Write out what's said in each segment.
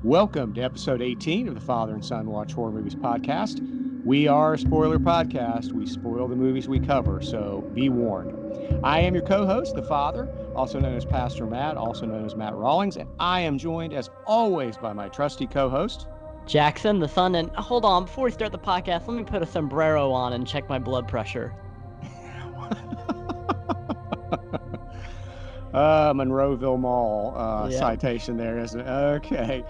Welcome to episode 18 of the Father and Son Watch Horror Movies podcast. We are a spoiler podcast. We spoil the movies we cover, so be warned. I am your co-host, the Father, also known as Pastor Matt, also known as Matt Rawlings, and I am joined, as always, by my trusty co-host, Jackson, the Son. And hold on, before we start the podcast, let me put a sombrero on and check my blood pressure. Monroeville Mall citation there, isn't it? Okay.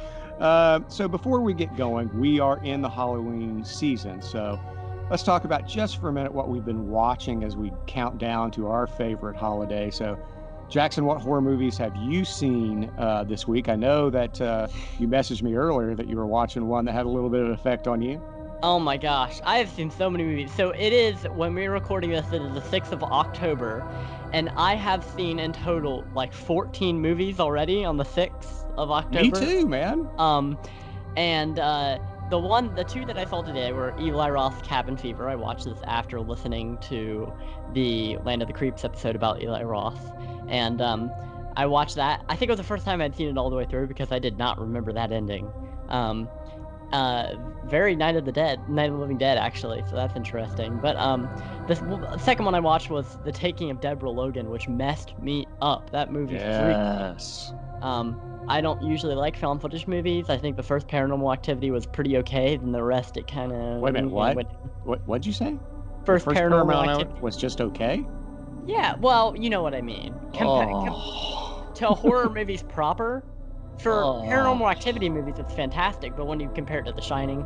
So before we get going, we are in the Halloween season. So let's talk about just for a minute what we've been watching as we count down to our favorite holiday. So Jackson, what horror movies have you seen this week? I know that you messaged me earlier that you were watching one that had a little bit of an effect on you. Oh my gosh, I have seen so many movies. So it is, when we're recording this, it is the 6th of October, and I have seen in total like 14 movies already on the 6th of October. Me too, man. The two that I saw today were Eli Roth's Cabin Fever. I watched this after listening to the Land of the Creeps episode about Eli Roth, and I watched that. I think it was the first time I'd seen it all the way through because I did not remember that ending. Very Night of the Living Dead, actually, so that's interesting. But the second one I watched was The Taking of Deborah Logan, which messed me up. That movie Yes. I don't usually like found footage movies. I think the first Paranormal Activity was pretty okay, then the rest it kind of... Wait a minute, what'd you say? First Paranormal Activity was just okay? Yeah, well, you know what I mean. To horror movies proper... For Paranormal Activity movies, it's fantastic, but when you compare it to The Shining,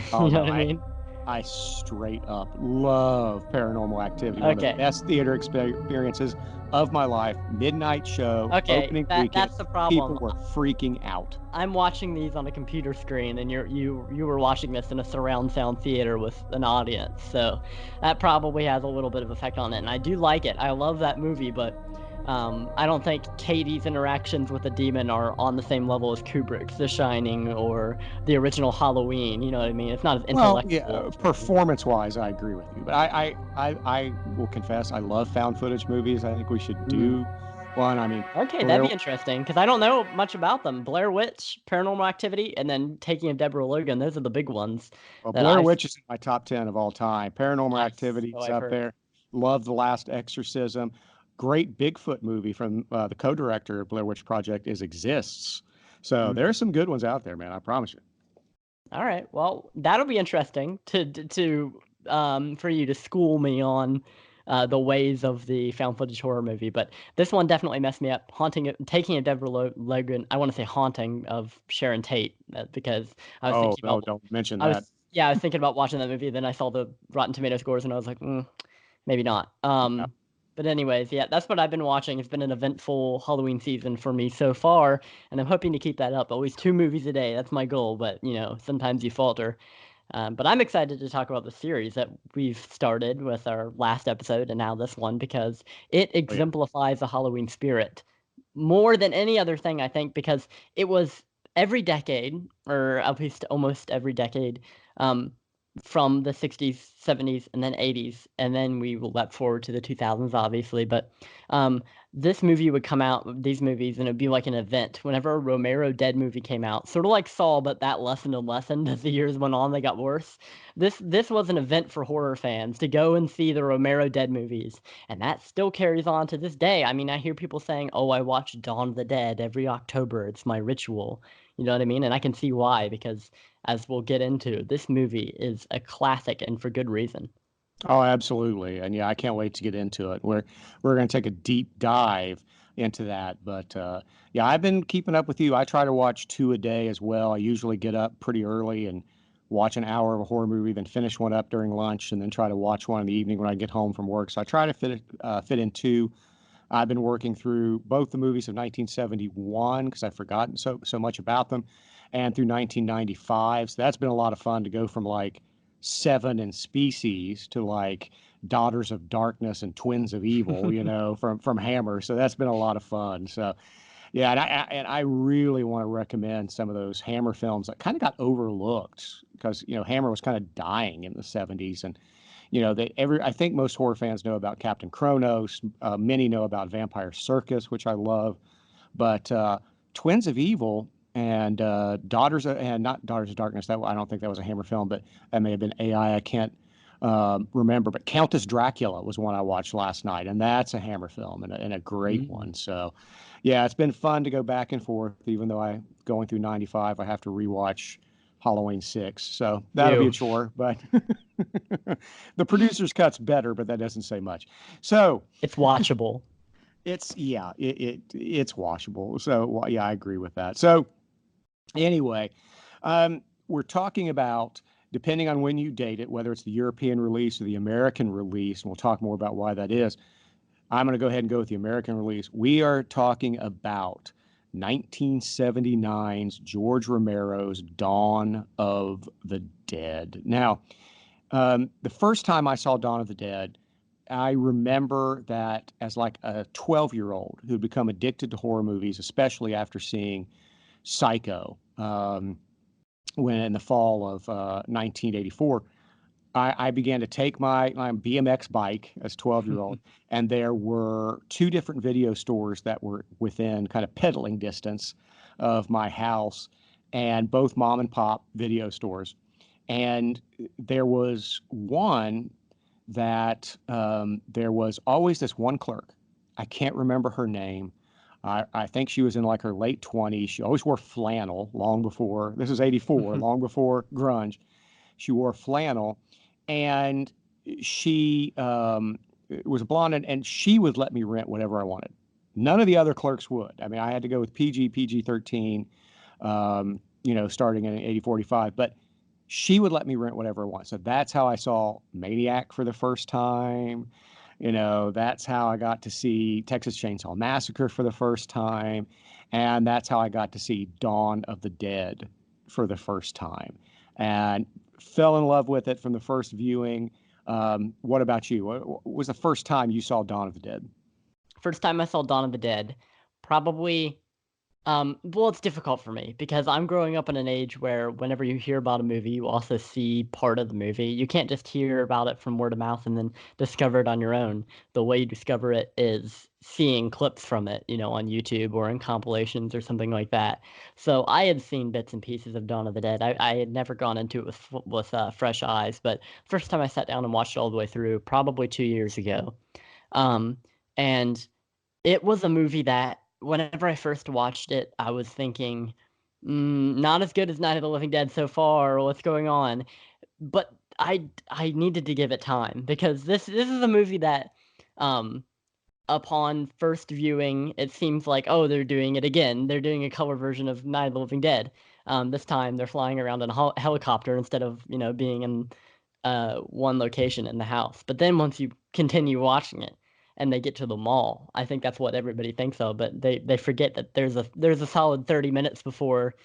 what I mean? I straight up love Paranormal Activity. One of the best theater experiences of my life. Midnight show, opening weekend. That's the problem. People were freaking out. I'm watching these on a computer screen, and you were watching this in a surround sound theater with an audience, so that probably has a little bit of effect on it. And I do like it. I love that movie, but I don't think Katie's interactions with the demon are on the same level as Kubrick's The Shining or the original Halloween. You know what I mean? It's not as intellectual. Well, yeah, performance-wise, I agree with you. But I will confess, I love found footage movies. I think we should do one. I mean, okay, that'd be interesting because I don't know much about them. Blair Witch, Paranormal Activity, and then Taking of Deborah Logan. Those are the big ones. Well, Blair Witch is in my top 10 of all time. Paranormal Activity is up there. Love The Last Exorcism. Great Bigfoot movie from the co-director of Blair Witch Project Exists. So there's some good ones out there, man. I promise you. All right. Well, that'll be interesting to for you to school me on the ways of the found footage horror movie. But this one definitely messed me up. Taking a Deborah Logan. I want to say Haunting of Sharon Tate because I was thinking about. Don't mention that. I was thinking about watching that movie. Then I saw the Rotten Tomato scores and I was like, maybe not. No. But anyways, yeah, that's what I've been watching. It's been an eventful Halloween season for me so far, and I'm hoping to keep that up. Always 2 movies a day. That's my goal, but, sometimes you falter. But I'm excited to talk about the series that we've started with our last episode and now this one because it exemplifies the Halloween spirit more than any other thing, I think, because it was every decade, or at least almost every decade, from the 60s, 70s, and then 80s, and then we will leap forward to the 2000s, obviously, but this movie would come out, these movies, and it'd be like an event. Whenever a Romero Dead movie came out, sort of like Saw, but that lessened and lessened as the years went on, they got worse. This was an event for horror fans to go and see the Romero Dead movies, and that still carries on to this day. I mean, I hear people saying, I watch Dawn of the Dead every October, it's my ritual. You know what I mean? And I can see why, because as we'll get into, this movie is a classic and for good reason. Oh, absolutely. And yeah, I can't wait to get into it. We're going to take a deep dive into that. But yeah, I've been keeping up with you. I try to watch 2 a day as well. I usually get up pretty early and watch an hour of a horror movie, then finish one up during lunch, and then try to watch one in the evening when I get home from work. So I try to fit in 2. I've been working through both the movies of 1971 because I've forgotten so much about them, and through 1995. So that's been a lot of fun to go from like Seven and Species to like Daughters of Darkness and Twins of Evil, from Hammer. So that's been a lot of fun. So yeah, and I really want to recommend some of those Hammer films that kind of got overlooked because Hammer was kind of dying in the 70s, and I think most horror fans know about Captain Kronos. Many know about Vampire Circus, which I love. But Twins of Evil and Daughters of, and not Daughters of Darkness. That I don't think that was a Hammer film, but that may have been AI. I can't remember. But Countess Dracula was one I watched last night, and that's a Hammer film and a great Mm. one. So, yeah, it's been fun to go back and forth. Even though I going through '95, I have to rewatch Halloween 6, so that'll be a Ew. chore. But the producer's cut's better, but that doesn't say much. So It's watchable. it's yeah, it's washable. So well, yeah, I agree with that. So anyway, we're talking about depending on when you date it, whether it's the European release or the American release, and we'll talk more about why that is. I'm going to go ahead and go with the American release. We are talking about 1979's George Romero's Dawn of the Dead. Now, the first time I saw Dawn of the Dead, I remember that as like a 12-year-old who'd become addicted to horror movies, especially after seeing Psycho, when in the fall of 1984, I began to take my BMX bike as 12-year-old, and there were two different video stores that were within kind of pedaling distance of my house, and both mom and pop video stores. And there was one that there was always this one clerk. I can't remember her name. I think she was in like her late 20s. She always wore flannel long before, this is 84, long before grunge. She wore flannel, and she was blonde, and she would let me rent whatever I wanted. None of the other clerks would. I mean, I had to go with PG 13, starting in 8045, but she would let me rent whatever I want. So that's how I saw Maniac for the first time. That's how I got to see Texas Chainsaw Massacre for the first time. And that's how I got to see Dawn of the Dead for the first time. And fell in love with it from the first viewing. What about you? What was the first time you saw Dawn of the Dead? First time I saw Dawn of the Dead, probably. Well, it's difficult for me because I'm growing up in an age where whenever you hear about a movie, you also see part of the movie. You can't just hear about it from word of mouth and then discover it on your own. The way you discover it is seeing clips from it, on YouTube or in compilations or something like that. So I had seen bits and pieces of Dawn of the Dead. I had never gone into it with fresh eyes, but first time I sat down and watched it all the way through, probably 2 years ago. Um, and it was a movie that whenever I first watched it, I was thinking, not as good as Night of the Living Dead so far. What's going on? But I needed to give it time because this is a movie that, um, upon first viewing, it seems like, oh, they're doing it again. They're doing a color version of Night of the Living Dead. This time they're flying around in a helicopter instead of being in one location in the house. But then once you continue watching it and they get to the mall, I think that's what everybody thinks of. But they forget that there's a solid 30 minutes before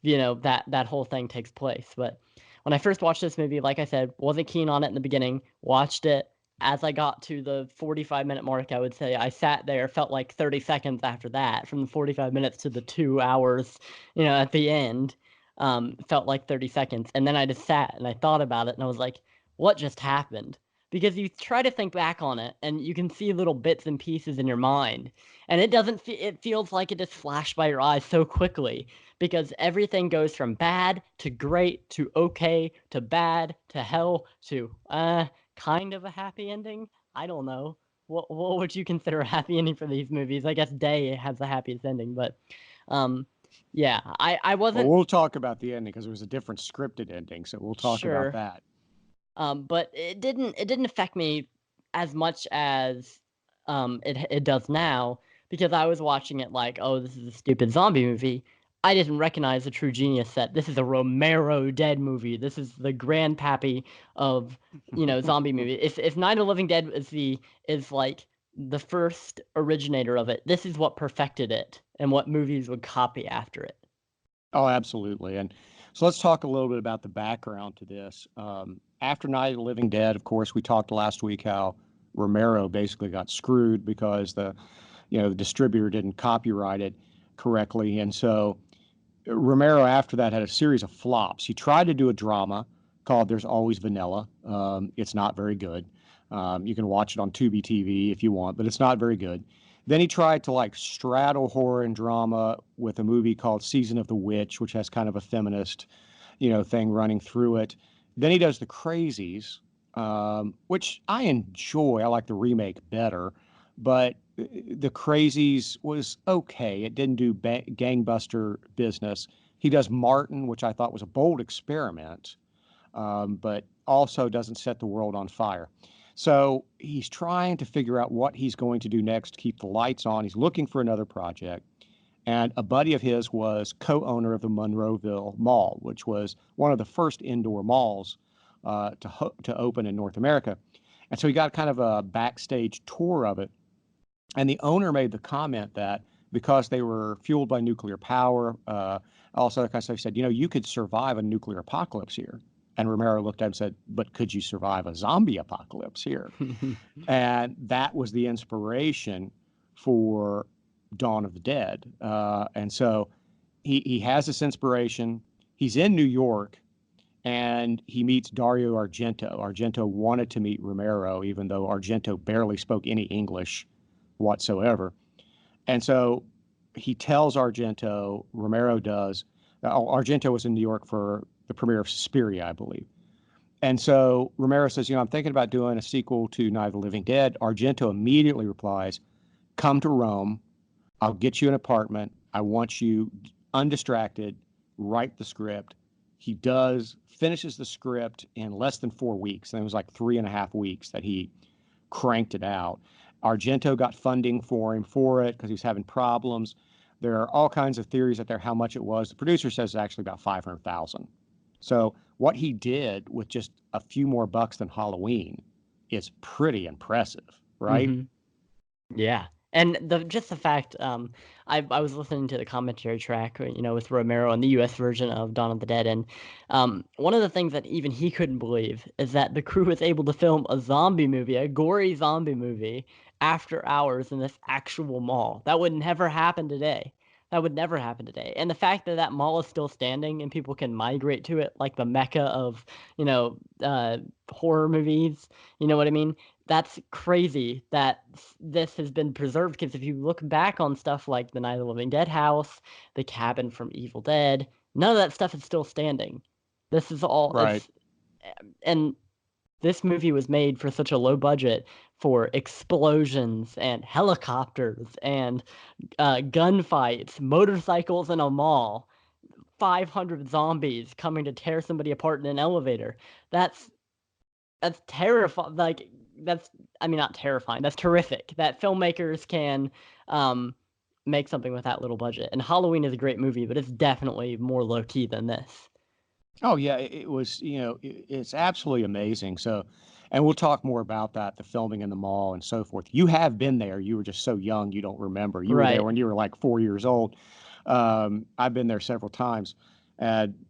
that whole thing takes place. But when I first watched this movie, like I said, wasn't keen on it in the beginning. Watched it as I got to the 45-minute mark. I would say I sat there, felt like 30 seconds after that, from the 45 minutes to the 2 hours, at the end. Felt like 30 seconds, and then I just sat and I thought about it, and I was like, "What just happened?" Because you try to think back on it, and you can see little bits and pieces in your mind, and it doesn't. It feels like it just flashed by your eyes so quickly because everything goes from bad to great to okay to bad to hell to kind of a happy ending. I don't know. What would you consider a happy ending for these movies? I guess Day has the happiest ending, but um yeah, I Well, wasn't we'll talk about the ending because there was a different scripted ending, so we'll talk about sure. that. But it didn't affect me as much as it does now because I was watching it like, oh, this is a stupid zombie movie. I didn't recognize the true genius that this is a Romero Dead movie. This is the grandpappy of zombie movie. If Night of the Living Dead is like the first originator of it, this is what perfected it and what movies would copy after it. Oh, absolutely. And so let's talk a little bit about the background to this. After Night of the Living Dead, of course, we talked last week how Romero basically got screwed because the distributor didn't copyright it correctly. And so Romero, after that, had a series of flops. He tried to do a drama called There's Always Vanilla. It's not very good. You can watch it on Tubi TV if you want, but it's not very good. Then he tried to like straddle horror and drama with a movie called Season of the Witch, which has kind of a feminist, thing running through it. Then he does The Crazies, which I enjoy. I like the remake better, but The Crazies was okay. It didn't do gangbuster business. He does Martin, which I thought was a bold experiment, but also doesn't set the world on fire. So he's trying to figure out what he's going to do next to keep the lights on. He's looking for another project. And a buddy of his was co-owner of the Monroeville Mall, which was one of the first indoor malls to open in North America. And so he got kind of a backstage tour of it. And the owner made the comment that because they were fueled by nuclear power, also that kind of stuff, he said, you could survive a nuclear apocalypse here. And Romero looked at him and said, but could you survive a zombie apocalypse here? And that was the inspiration for Dawn of the Dead. And so he has this inspiration. He's in New York and he meets Dario Argento. Argento wanted to meet Romero, even though Argento barely spoke any English whatsoever. And so he tells Argento, Romero does. Argento was in New York for the premiere of Suspiria, I believe. And so Romero says, I'm thinking about doing a sequel to Night of the Living Dead. Argento immediately replies, come to Rome. I'll get you an apartment. I want you undistracted, write the script. He does, finishes the script in less than 4 weeks. And it was like 3.5 weeks that he cranked it out. Argento got funding for him for it because he was having problems. There are all kinds of theories out there how much it was. The producer says it's actually about 500,000. So what he did with just a few more bucks than Halloween is pretty impressive, right? Mm-hmm. Yeah. And just the fact, I was listening to the commentary track, with Romero and the U.S. version of Dawn of the Dead, and one of the things that even he couldn't believe is that the crew was able to film a zombie movie, a gory zombie movie, after hours in this actual mall. That would never happen today. That would never happen today. And the fact that that mall is still standing and people can migrate to it, like the mecca of, horror movies, you know what I mean? That's crazy that this has been preserved, because if you look back on stuff like the Night of the Living Dead house, the cabin from Evil Dead, none of that stuff is still standing. This is all Right. and this movie was made for such a low budget for explosions and helicopters and gunfights, motorcycles in a mall, 500 zombies coming to tear somebody apart in an elevator. That's terrifying. Like, that's, I mean, not terrifying. That's terrific that filmmakers can make something with that little budget. And Halloween is a great movie, but it's definitely more low key than this. Oh yeah, it was, it's absolutely amazing. So, and we'll talk more about that, the filming in the mall and so forth. You have been there. You were just so young, you don't remember. You were there Right. when you were like 4 years old. I've been there several times.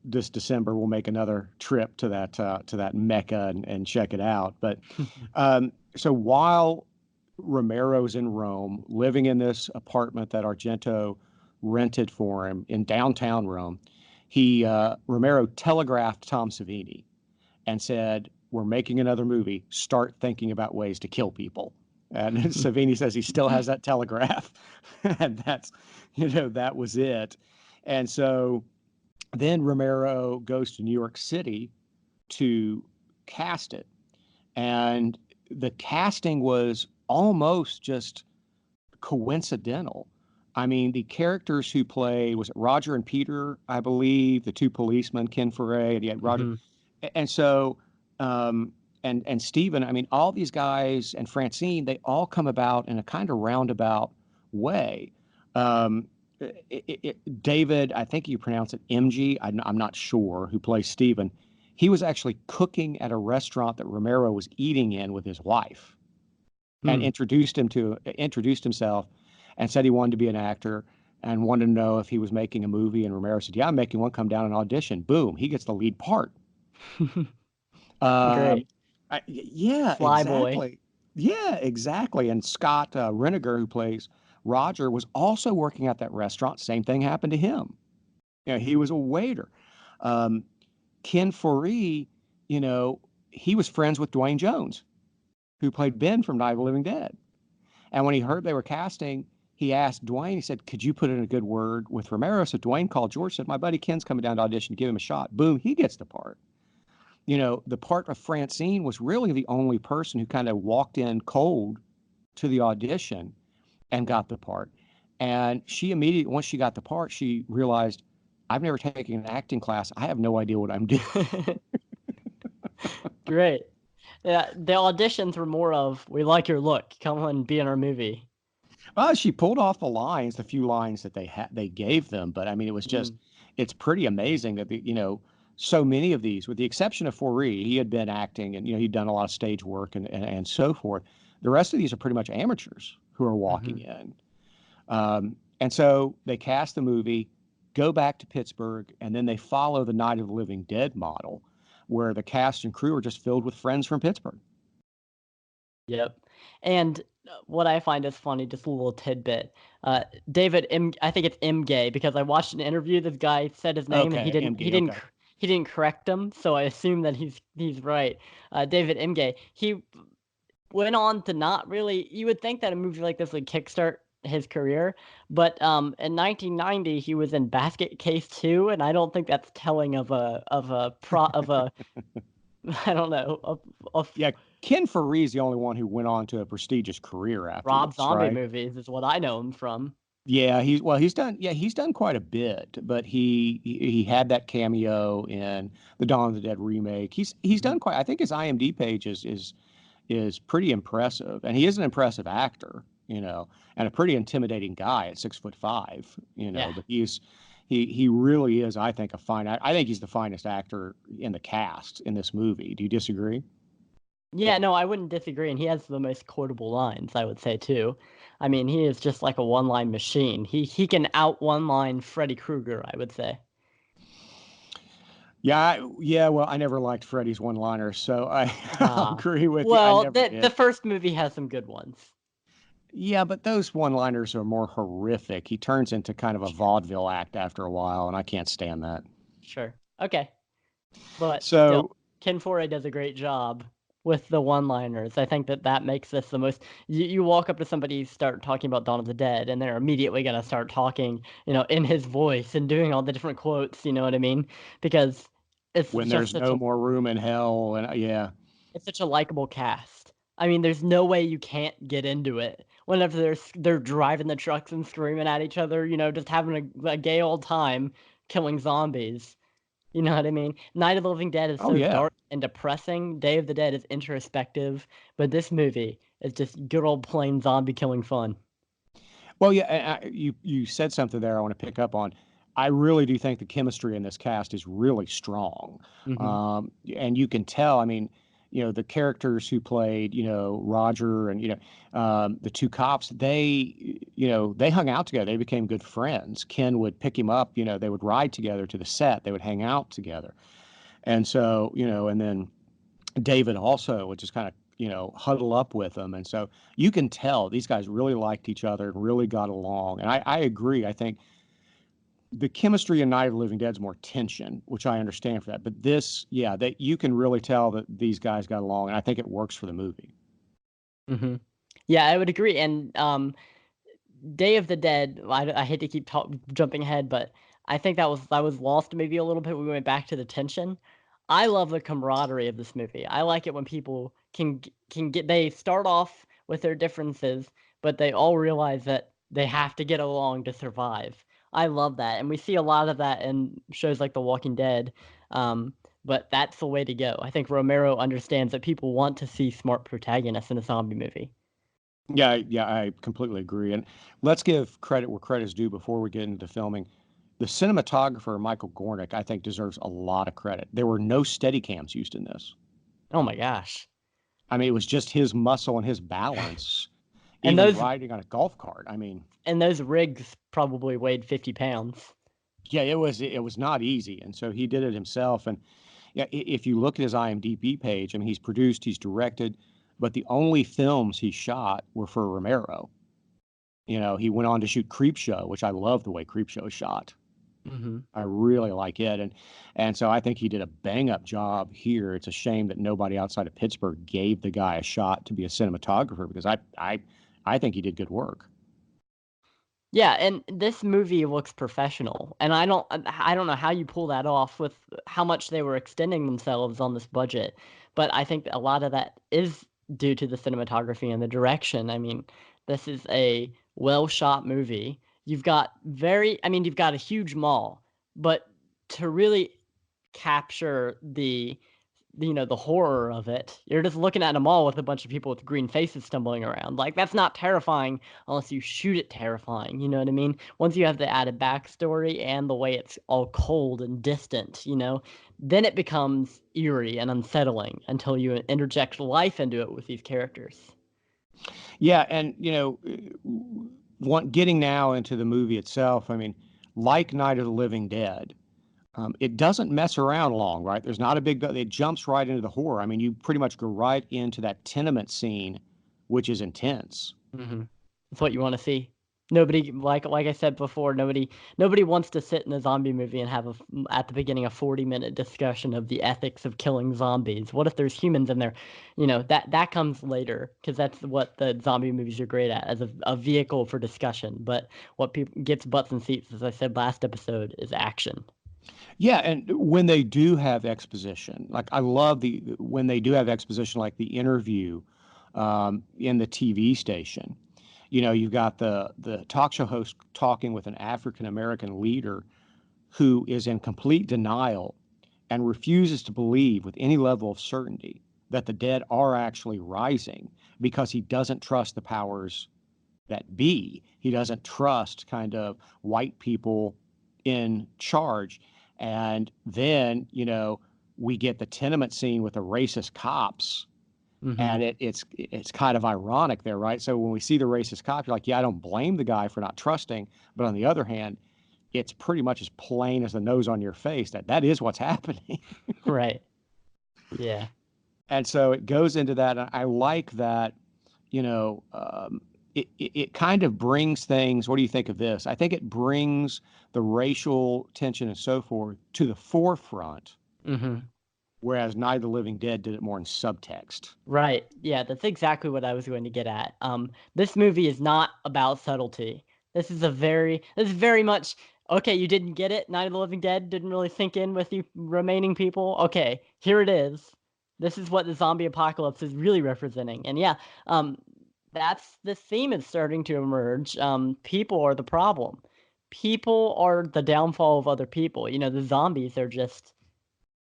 This December, we'll make another trip to that Mecca and check it out. But so while Romero's in Rome, living in this apartment that Argento rented for him in downtown Rome, Romero telegraphed Tom Savini and said, "We're making another movie. Start thinking about ways to kill people." And Savini says he still has that telegraph, and that was it. And so then Romero goes to New York City to cast it, and the casting was almost just coincidental. I mean, the characters who play, was it Roger and Peter, I believe, the two policemen, Ken Foray, and yet Roger. Mm-hmm. And so, and Stephen, I mean, all these guys and Francine, they all come about in a kind of roundabout way. Um, David, I think you pronounce it MG, I'm not sure, who plays Stephen. He was actually cooking at a restaurant that Romero was eating in with his wife, and Hmm. introduced himself and said he wanted to be an actor and wanted to know if he was making a movie. And Romero said, "Yeah, I'm making one. Come down and audition." Boom, he gets the lead part. Um, Great. yeah, Fly boy. exactly. Yeah, exactly. And Scott Reniger, who plays Roger, was also working at that restaurant. Same thing happened to him. He was a waiter. Um, Ken Foree, you know, he was friends with Dwayne Jones, who played Ben from Night of the Living Dead. And when he heard they were casting, he asked Dwayne, he said, could you put in a good word with Romero? So Dwayne called George, said, my buddy Ken's coming down to audition, give him a shot. Boom, he gets the part. The part of Francine was really the only person who kind of walked in cold to the audition and got the part. And she immediately, once she got the part, she realized, I've never taken an acting class. I have no idea what I'm doing. Great. Yeah, the auditions were more of, we like your look, come on, be in our movie. She pulled off the lines, the few lines that they gave them, but I mean, it was just, it's pretty amazing that so many of these, with the exception of Foree, he had been acting and he'd done a lot of stage work and so forth. The rest of these are pretty much amateurs who are walking in. And so they cast the movie, go back to Pittsburgh, and then they follow the Night of the Living Dead model, where the cast and crew are just filled with friends from Pittsburgh. Yep. And what I find is funny, just a little tidbit. David M. I think it's M. Gay because I watched an interview. This guy said his name and he Okay, didn't. MD, He didn't. okay. He didn't correct him, so I assume that he's right. David M. Gay. He went on to not really. You would think that a movie like this would kickstart his career, but in 1990 he was in Basket Case 2, and I don't think that's telling of a I don't know of Yeah, Ken Foree's the only one who went on to a prestigious career Rob afterwards, Zombie right? movies is what I know him from. Yeah, he's done quite a bit, but he had that cameo in the Dawn of the Dead remake. He's done quite. I think his IMDb page is pretty impressive, and he is an impressive actor, and a pretty intimidating guy at 6'5", Yeah. But he really is, I think, I think he's the finest actor in the cast in this movie. Do you disagree? Yeah, no, I wouldn't disagree, and he has the most quotable lines, I would say, too. I mean, he is just like a one-line machine. He can out one-line Freddy Krueger, I would say. Yeah. Well, I never liked Freddy's one-liners, so I'll Ah, agree with you. I well, never the did. first movie has some good ones. Yeah, but those one-liners are more horrific. He turns into kind of a Sure, vaudeville act after a while, and I can't stand that. sure. Okay, but still, So, Ken Foree does a great job with the one-liners. I think that makes this the most. You walk up to somebody, start talking about Dawn of the Dead, and they're immediately gonna start talking, in his voice and doing all the different quotes. You know what I mean? Because it's when just there's such no a more room in hell, and yeah, it's such a likable cast. I mean, there's no way you can't get into it. Whenever they're driving the trucks and screaming at each other, just having a gay old time killing zombies. You know what I mean? Night of the Living Dead is oh so yeah. dark and depressing. Day of the Dead is introspective, but this movie is just good old plain zombie killing fun. Well, yeah, you said something there I want to pick up on. I really do think the chemistry in this cast is really strong, Mhm. and you can tell. I mean, the characters who played, Roger and the two cops. They hung out together. They became good friends. Ken would pick him up. They would ride together to the set. They would hang out together, and so and then David also would just kind of, huddle up with them. And so you can tell these guys really liked each other and really got along. And I agree. I think the chemistry in Night of the Living Dead is more tension, which I understand for that. But this, yeah, that you can really tell that these guys got along. And I think it works for the movie. Mhm. Yeah, I would agree. And Day of the Dead, I hate to keep jumping ahead, but I think that was lost maybe a little bit. We went back to the tension. I love the camaraderie of this movie. I like it when people can get they start off with their differences, but they all realize that they have to get along to survive. I love that, and we see a lot of that in shows like The Walking Dead. But that's the way to go. I think Romero understands that people want to see smart protagonists in a zombie movie. Yeah, I completely agree. And let's give credit where credit is due before we get into filming. The cinematographer, Michael Gornick, I think deserves a lot of credit. There were no steady cams used in this. Oh my gosh. I mean, it was just his muscle and his balance, And even those riding on a golf cart. I mean, and those rigs probably weighed 50 pounds. yeah, it was not easy, and so he did it himself. And yeah, if you look at his IMDb page, I mean, he's produced, he's directed, but the only films he shot were for Romero. He went on to shoot Creepshow, which I love the way Creepshow is shot. Mhm. I really like it, and so I think he did a bang up job here. It's a shame that nobody outside of Pittsburgh gave the guy a shot to be a cinematographer because I I think he did good work. Yeah, and this movie looks professional, and I don't know how you pull that off with how much they were extending themselves on this budget, but I think a lot of that is due to the cinematography and the direction. I mean, this is a well-shot movie. You've got a huge mall, but to really capture the horror of it, you're just looking at a mall with a bunch of people with green faces stumbling around. Like, that's not terrifying unless you shoot it terrifying, you know what I mean? Once you have the added backstory and the way it's all cold and distant, then it becomes eerie and unsettling until you interject life into it with these characters. Yeah, and getting now into the movie itself, I mean, like Night of the Living Dead, it doesn't mess around long, right? There's not a big, it jumps right into the horror. I mean, you pretty much go right into that tenement scene, which is intense. Mhm. It's what you wanna see. Nobody like I said before, nobody wants to sit in a zombie movie and have at the beginning, a 40-minute discussion of the ethics of killing zombies. What if there's humans in there? That comes later because that's what the zombie movies are great at, as a vehicle for discussion, but what people gets butts and seats, as I said last episode, is action. Yeah, and when they do have exposition, like I love when they do have exposition, like the interview in the TV station. You've got the talk show host talking with an African American leader who is in complete denial and refuses to believe with any level of certainty that the dead are actually rising because he doesn't trust the powers that be. He doesn't trust kind of white people in charge. And then, we get the tenement scene with the racist cops. And Mhm. it's kind of ironic there, right? So when we see the racist cops, you're like, yeah, I don't blame the guy for not trusting. But on the other hand, it's pretty much as plain as the nose on your face that that is what's happening. Right. Yeah. And so it goes into that. And I like that, it kind of brings things. What do you think of this? I think it brings the racial tension and so forth to the forefront, Mhm. whereas Night of the Living Dead did it more in subtext. Right. Yeah, that's exactly what I was going to get at. This movie is not about subtlety. This is very much okay. You didn't get it. Night of the Living Dead didn't really sink in with you remaining people. Okay, here it is. This is what the zombie apocalypse is really representing. And yeah, um, that's the theme is starting to emerge. People are the problem. People are the downfall of other people. The zombies are just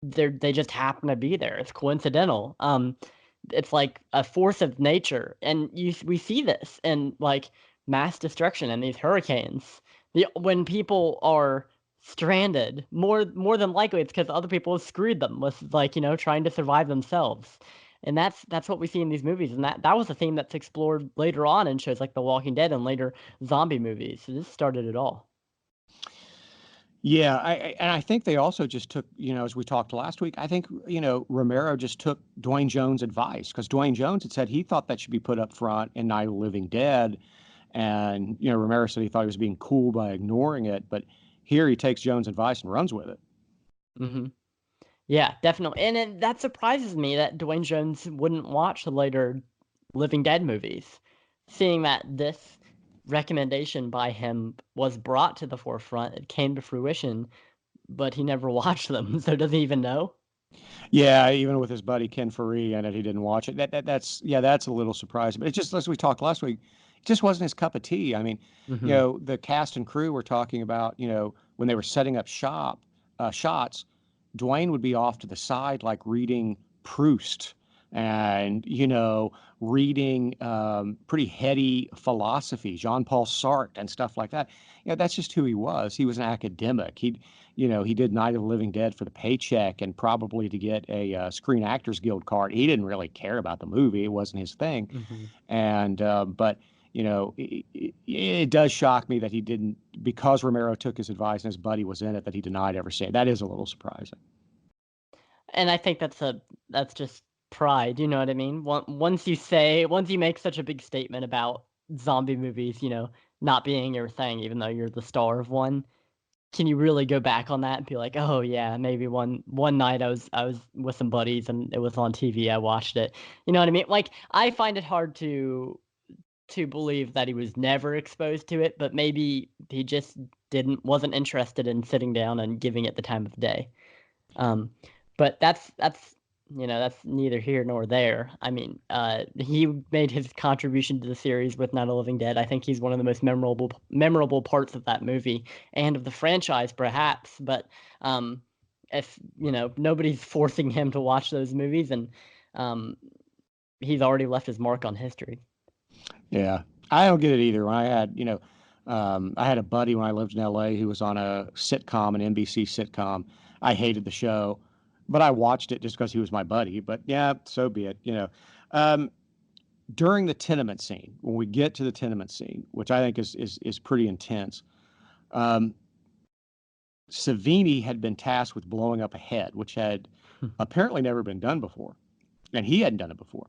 they just happen to be there. It's coincidental. It's like a force of nature, and we see this in like mass destruction and these hurricanes. When people are stranded, more than likely it's because other people have screwed them with like trying to survive themselves. And that's what we see in these movies, and that was a theme that's explored later on in shows like The Walking Dead and later zombie movies. So this started it all. Yeah, and I think they also just took, as we talked last week, I think, Romero just took Dwayne Jones' advice because Dwayne Jones had said he thought that should be put up front in Night of the Living Dead. And, Romero said he thought he was being cool by ignoring it. But here he takes Jones' advice and runs with it. Hmm. Yeah, definitely, and that surprises me that Dwayne Jones wouldn't watch the later Living Dead movies, seeing that this recommendation by him was brought to the forefront, it came to fruition, but he never watched them, so does he even know? Yeah, even with his buddy Ken Faree and it, he didn't watch it. That's a little surprising. But it's just as we talked last week, it just wasn't his cup of tea. I mean, Mhm. the cast and crew were talking about, when they were setting up shots, Dwayne would be off to the side, like reading Proust and, reading pretty heady philosophy, Jean-Paul Sartre and stuff like that. That's just who he was. He was an academic. He did Night of the Living Dead for the paycheck and probably to get a Screen Actors Guild card. He didn't really care about the movie; it wasn't his thing. Mhm. And but it does shock me that he didn't, because Romero took his advice and his buddy was in it, that he denied ever seeing it. That is a little surprising. And I think that's just pride, you know what I mean? Once you make such a big statement about zombie movies, not being your thing, even though you're the star of one, can you really go back on that and be like, "Oh, yeah, maybe one night I was with some buddies and it was on TV, I watched it." You know what I mean? Like, I find it hard to to believe that he was never exposed to it, but maybe he just wasn't interested in sitting down and giving it the time of day. Um, but that's that's neither here nor there. I mean, he made his contribution to the series with Night of the Living Dead. I think he's one of the most memorable parts of that movie and of the franchise, perhaps. But if nobody's forcing him to watch those movies, and um, he's already left his mark on history. Yeah, I don't get it either. When I had a buddy when I lived in LA who was on a sitcom, an NBC sitcom. I hated the show, but I watched it just because he was my buddy. But yeah, so be it. Um, During the tenement scene, when we get to the tenement scene, which I think is pretty intense, um, Savini had been tasked with blowing up a head, which had apparently never been done before, and he hadn't done it before.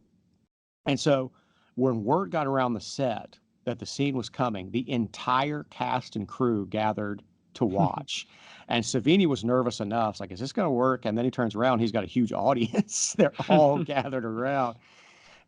And so when word got around the set that the scene was coming, the entire cast and crew gathered to watch. And Savini was nervous enough. It's like, is this going to work? And then he turns around, he's got a huge audience. They're all gathered around.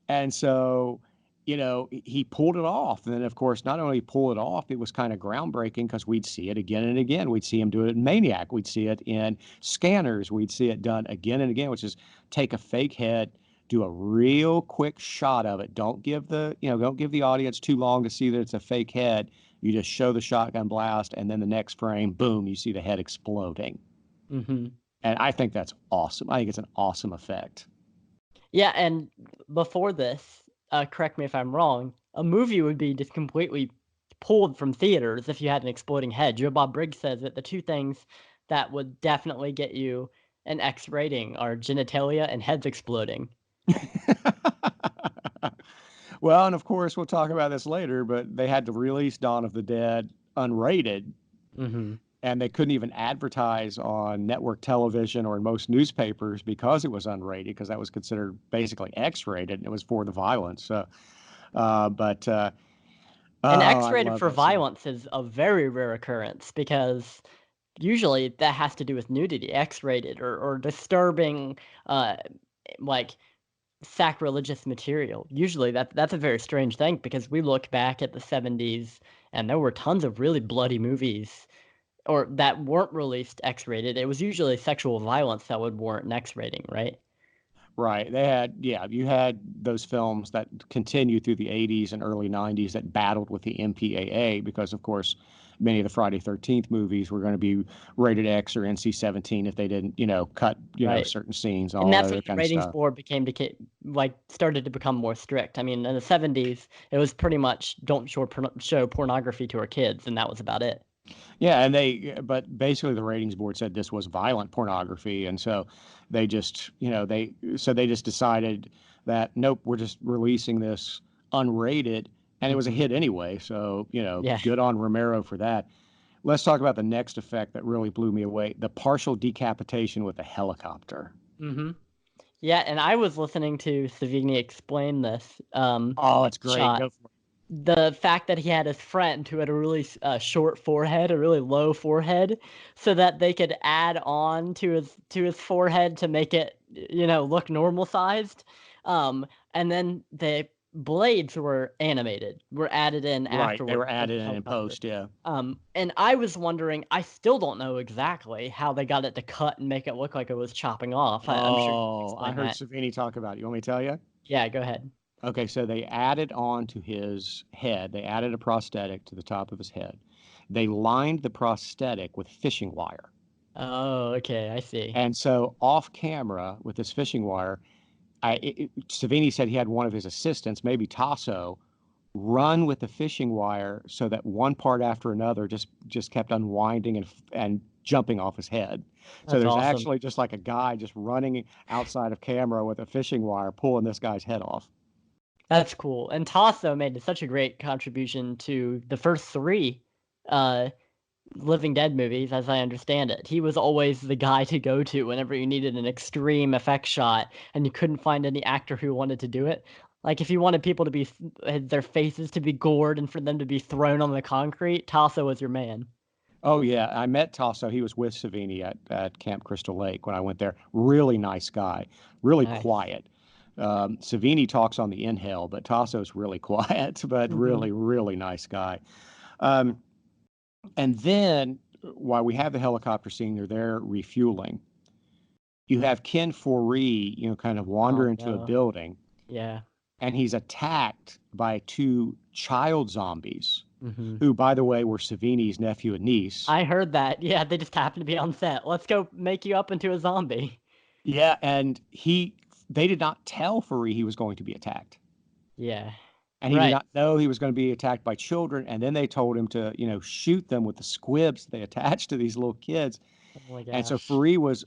And so, he pulled it off. And then, of course, not only pull it off, it was kind of groundbreaking because we'd see it again and again. We'd see him do it in Maniac. We'd see it in Scanners. We'd see it done again and again, which is take a fake head, do a real quick shot of it. Don't give the audience too long to see that it's a fake head. You just show the shotgun blast, and then the next frame, boom, you see the head exploding. Mm-hmm. And I think that's awesome. I think it's an awesome effect. Yeah, and before this, correct me if I'm wrong, a movie would be just completely pulled from theaters if you had an exploding head. Joe Bob Briggs says that the two things that would definitely get you an X rating are genitalia and heads exploding. Well, and of course, we'll talk about this later, but they had to release Dawn of the Dead unrated, Mm-hmm. and they couldn't even advertise on network television or in most newspapers because it was unrated, because that was considered basically X-rated, and it was for the violence. So, but And oh, I X-rated love for that scene. violence is a very rare occurrence because usually that has to do with nudity. X-rated or disturbing, uh, like sacrilegious material. Usually that's a very strange thing because we look back at the 70s and there were tons of really bloody movies or that weren't released X-rated. It was usually sexual violence that would warrant an X rating, right? Right. You had those films that continued through the 80s and early 90s that battled with the MPAA because, of course, many of the Friday 13th movies were going to be rated X or NC-17 if they didn't, cut, Right. certain scenes, And all that that's when other the kind of ratings stuff. board started to become more strict. I mean, in the 70s, it was pretty much don't show pornography to our kids, and that was about it. Yeah, but basically the ratings board said this was violent pornography, and so they just decided that nope, we're just releasing this unrated, and it was a Mhm. hit anyway. So Yeah. good on Romero for that. Let's talk about the next effect that really blew me away: the partial decapitation with a helicopter. Mhm. Yeah, and I was listening to Savigny explain this, Oh, it's great. shot. Go for it. The fact that he had his friend who had a really short forehead, a really low forehead, so that they could add on to his forehead to make it, look normal sized. And then the blades were added in Right, they afterwards were for the added in helicopter. post. Yeah. And I was wondering, I still don't know exactly how they got it to cut and make it look like it was chopping off. I'm sure you can Oh, I explain heard that. Savini talk about it. You want me to tell you? Yeah, go ahead. Okay, so they added on to his head, they added a prosthetic to the top of his head. They lined the prosthetic with fishing wire. Oh, okay, I see. And so off camera with this fishing wire, Savini said he had one of his assistants, maybe Tasso, run with the fishing wire so that one part after another just kept unwinding and jumping off his head. So That's there's awesome. actually just like a guy just running outside of camera with a fishing wire pulling this guy's head off. That's cool. And Tasso made such a great contribution to the first three uh, Living Dead movies, as I understand it. He was always the guy to go to whenever you needed an extreme effect shot and you couldn't find any actor who wanted to do it. Like if you wanted people to be their faces to be gored and for them to be thrown on the concrete, Tasso was your man. Oh yeah, I met Tasso. He was with Savini at Camp Crystal Lake when I went there. Really nice guy, really Nice. quiet. Savini talks on the inhale, but Tasso's really quiet, but Hmm. really, really nice guy. Um, and then while we have the helicopter scene, they're there refueling. You have Ken Foree, kind of wander Oh into a no. building, Yeah. and he's attacked by two child zombies, Hmm. who, by the way, were Savini's nephew and niece. I heard that. Yeah, they just happened to be on set. Let's go make you up into a zombie. Yeah, and they did not tell Foree he was going to be attacked. Yeah. And he did Right. not know he was going to be attacked by children. And then they told him to, shoot them with the squibs they attached to these little kids. Oh my And so gosh. Fareed was,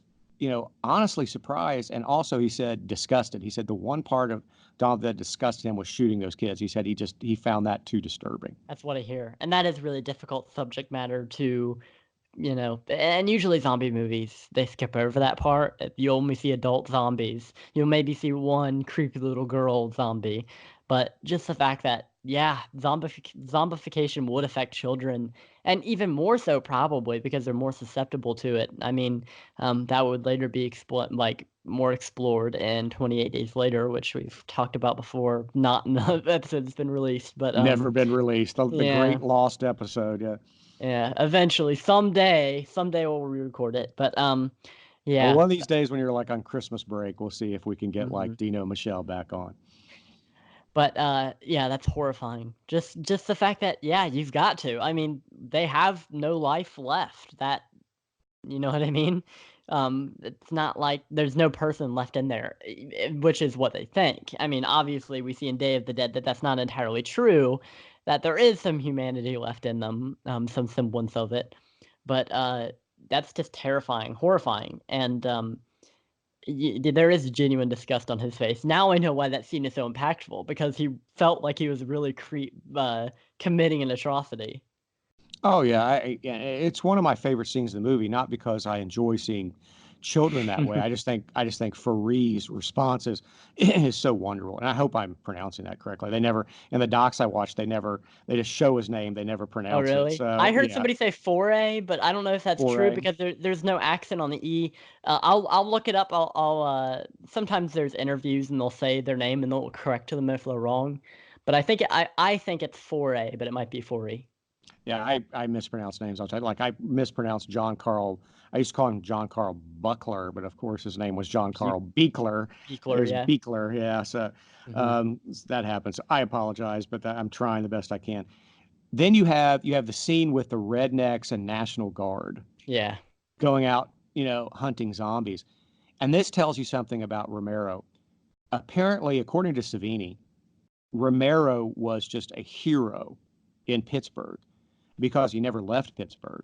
honestly surprised. And also, he said, disgusted. He said the one part of Donald that disgusted him was shooting those kids. He said he found that too disturbing. That's what I hear. And that is really difficult subject matter to, and usually zombie movies, they skip over that part. If you only see adult zombies, you'll maybe see one creepy little girl zombie. But just the fact that, yeah, zombification would affect children, and even more so probably because they're more susceptible to it. I mean, that would later be more explored in 28 Days Later, which we've talked about before. Not in the episode that's been released, but Never been released. The yeah. great lost episode. Yeah. Yeah, eventually, someday we'll re-record it. But Well, yeah. one of these days when you're like on Christmas break, we'll see if we can get Mhm. like Dino Michelle back on. But yeah, that's horrifying. Just the fact that yeah, you've got to. I mean, they have no life left. That you know what I mean? It's not like there's no person left in there, which is what they think. I mean, obviously, we see in Day of the Dead that that's not entirely true. That there is some humanity left in them, some semblance of it, but that's just terrifying, horrifying, and there is genuine disgust on his face. Now I know why that scene is so impactful because he felt like he was really committing an atrocity. Oh yeah, yeah, it's one of my favorite scenes in the movie. Not because I enjoy seeing children that way. I just think Faree's responses is so wonderful, and I hope I'm pronouncing that correctly. They never in the docs I watched. They just show his name. They never Oh, pronounce it. really? I So heard yeah, somebody say foray, but I don't know if that's true Foray. because there's no accent on the e. I'll look it up. Sometimes there's interviews and they'll say their name and they'll correct them if they're wrong, but I think it's foray, but it might be foray. Yeah, I mispronounce names all the time. Like I mispronounced John Carl. I used to call him John Carl Buckler, but of course his name was John Be- Carl Beekler. It Beekler, was yeah. Beekler, yeah. So Hmm. that happens. I apologize, but I'm trying the best I can. Then you have the scene with the rednecks and National Guard Yeah. going out, hunting zombies. And this tells you something about Romero. Apparently, according to Savini, Romero was just a hero in Pittsburgh because he never left Pittsburgh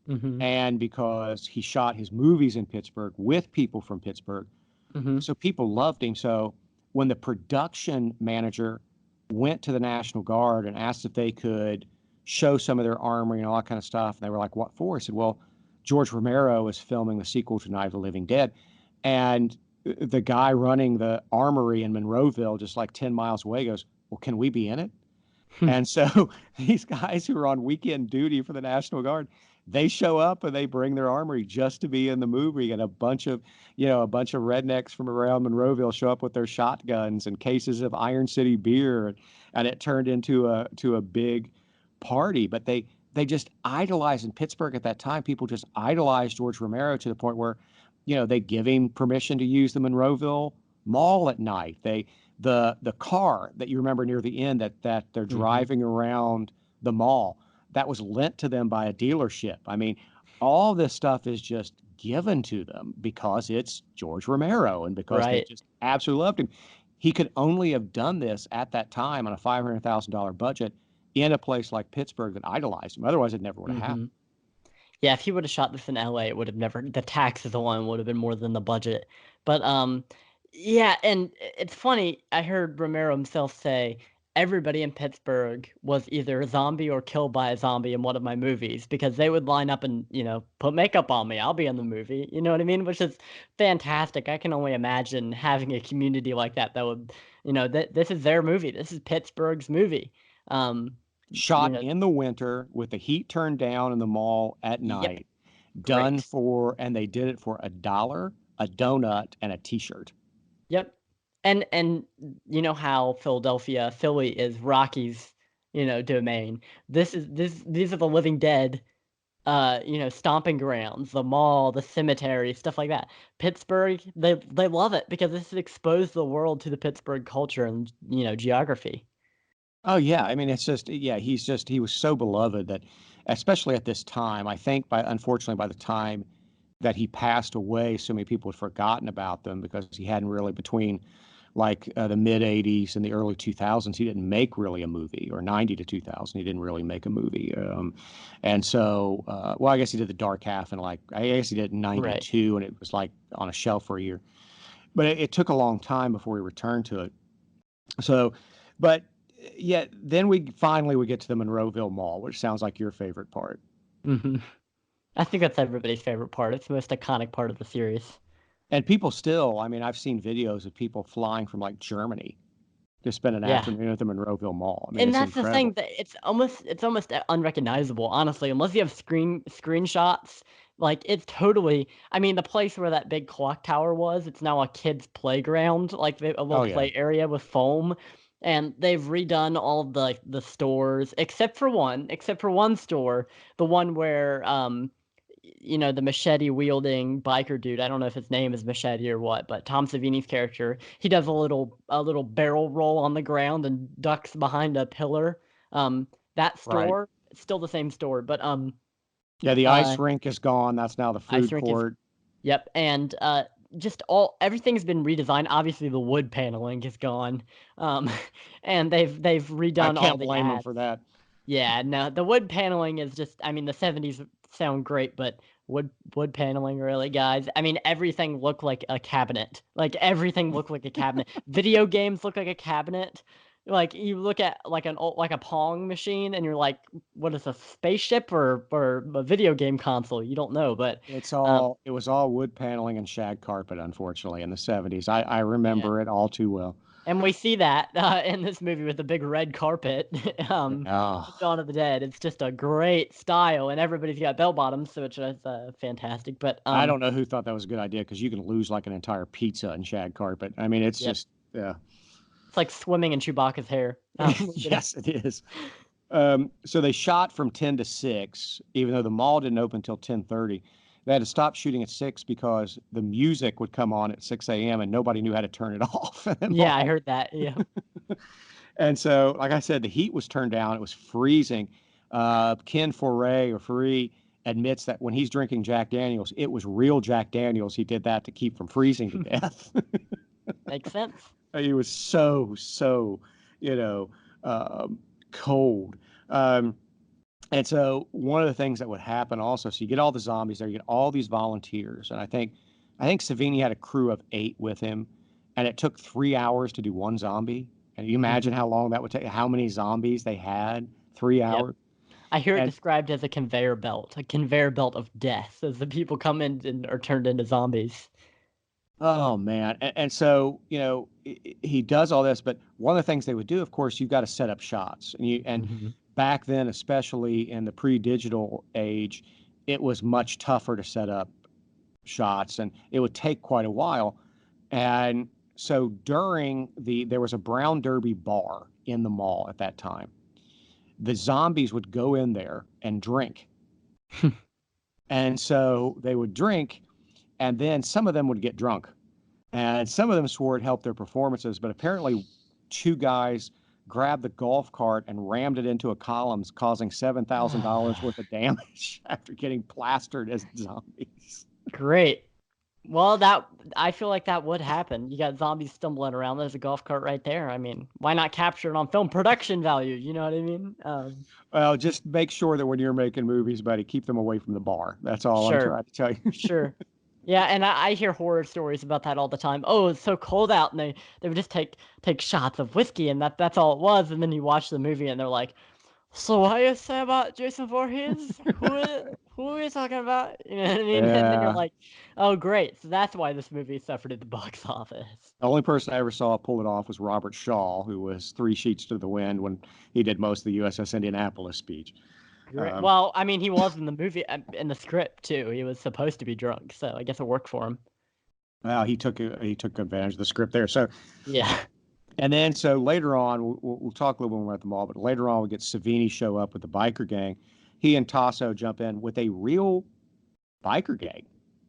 Hmm. and because he shot his movies in Pittsburgh with people from Pittsburgh. Hmm. So people loved him. So when the production manager went to the National Guard and asked if they could show some of their armory and all that kind of stuff, and they were like, "What for?" I said, "Well, George Romero is filming the sequel to Night of the Living Dead." And the guy running the armory in Monroeville, just like 10 miles away, goes, "Well, can we be in it?" And so these guys who are on weekend duty for the National Guard, they show up and they bring their armory just to be in the movie. And a bunch of rednecks from around Monroeville show up with their shotguns and cases of Iron City beer, and it turned into a big party. But they just idolized in Pittsburgh at that time. People just idolized George Romero to the point where, they give him permission to use the Monroeville Mall at night. The car that you remember near the end that they're Hmm. driving around the mall, that was lent to them by a dealership. I mean, all this stuff is just given to them because it's George Romero and because they Right. just absolutely loved him. He could only have done this at that time on a $500,000 budget in a place like Pittsburgh that idolized him. Otherwise, it never would have Hmm. happened. Yeah, if he would have shot this in LA, it would have never the taxes alone would have been more than the budget. But yeah, and it's funny, I heard Romero himself say everybody in Pittsburgh was either a zombie or killed by a zombie in one of my movies because they would line up and, put makeup on me. I'll be in the movie. You know what I mean? Which is fantastic. I can only imagine having a community like that would, this is their movie. This is Pittsburgh's movie. Um, you Shot know, in the winter with the heat turned down in the mall at yep, night, great. and they did it for $1, a donut, and a T-shirt. Yep. And you know how Philadelphia, Philly is Rocky's, domain. These are the living dead, stomping grounds, the mall, the cemetery, stuff like that. Pittsburgh, they love it because this has exposed the world to the Pittsburgh culture and, geography. Oh yeah, I mean it's just yeah, he was so beloved that especially at this time, I think by unfortunately by the time that he passed away, so many people had forgotten about them because he hadn't really between like the mid 80s and the early 2000s, he didn't make really a movie, or 90 to 2000, he didn't really make a movie. And so, well, I guess he did The Dark Half and like, I guess he did it in Right. 92 and it was like on a shelf for a year. But it took a long time before we returned to it. So, but yet then we finally we get to the Monroeville Mall, which sounds like your favorite part. Hmm. I think that's everybody's favorite part. It's the most iconic part of the series. And people still, I mean, I've seen videos of people flying from like Germany to spend an Yeah. afternoon at the Monroeville Mall. I mean, And it's that's the thing incredible. that it's almost unrecognizable, honestly, unless you have screenshots. Like it's totally. I mean, the place where that big clock tower was, it's now a kids' playground, like a little Oh yeah, play area with foam, and they've redone all of the stores except for one store, the one where the machete wielding biker dude. I don't know if his name is Machete or what, but Tom Savini's character, he does a little barrel roll on the ground and ducks behind a pillar. That right. store, it's still the same store, but Yeah, the uh, ice rink is gone. That's now the ice food rink is, court. yep, and just everything's been redesigned. Obviously, the wood paneling is gone, um, and they've I redone all can't the blame them ads. for that. Yeah, no, the wood paneling is just, I mean, the 70s sound great, but wood paneling really, guys. I mean, everything looked like a cabinet. Like everything looked like a cabinet. Video games look like a cabinet. Like you look at like a Pong machine and you're like, what is a spaceship or a video game console? You don't know, but um It was all wood paneling and shag carpet, unfortunately, in the 70s. I yeah. remember it all too well. And we see that in this movie with the big red carpet, Oh, Dawn of the Dead. It's just a great style, and everybody's got bell bottoms, so which is fantastic. But I don't know who thought that was a good idea because you can lose like an entire pizza in shag carpet. I mean, it's yep, just, yeah. it's like swimming in Chewbacca's hair. Yes, it is. So they shot from 10 to 6, even though the mall didn't open until 10:30. They had to stop shooting at 6 because the music would come on at 6 a.m. and nobody knew how to turn it off in the Yeah, I mall. heard that. Yeah. And so, like I said, the heat was turned down. It was freezing. Ken Foray or Foree admits that when he's drinking Jack Daniels, it was real Jack Daniels. He did that to keep from freezing to death. Makes sense. He was so, you know, cold. Um, and so one of the things that would happen also, so you get all the zombies there, you get all these volunteers, and I think Savini had a crew of 8 with him, and it took 3 hours to do one zombie. And you imagine Hmm. how long that would take, how many zombies they had? 3 hours. Yep. I hear it And described as a conveyor belt of death, as the people come in and are turned into zombies. oh man, and so he does all this, but one of the things they would do, of course, you've got to set up shots, and Hmm. back then, especially in the pre-digital age, it was much tougher to set up shots, and it would take quite a while. And so there was a Brown Derby bar in the mall at that time. The zombies would go in there and drink, and so they would drink, and then some of them would get drunk. And some of them swore it helped their performances, but apparently two guys grabbed the golf cart and rammed it into a column, causing $7,000 worth of damage after getting plastered as zombies. Great. Well, that I feel like that would happen. You got zombies stumbling around. There's a golf cart right there. I mean, why not capture it on film? Production value. You know what I mean? Well, just make sure that when you're making movies, buddy, keep them away from the bar. That's all I'm Sure, trying to tell you. sure. Yeah, and I hear horror stories about that all the time. Oh, it's so cold out, and they would just take shots of whiskey, and that's all it was. And then you watch the movie, and they're like, "So what you say about Jason Voorhees? Who are you talking about?" You know what I mean? And then you're Yeah. like, "Oh, great! So that's why this movie suffered at the box office." The only person I ever saw pull it off was Robert Shaw, who was Three Sheets to the Wind when he did most of the USS Indianapolis speech. Great. Um, Well, I mean, he was in the movie in the script too. He was supposed to be drunk, so I guess it worked for him. Well, he took advantage of the script there. So Yeah. and then so later on, we'll talk a little bit more at the mall, but later on we get Savini show up with the biker gang. He and Tasso jump in with a real biker gang,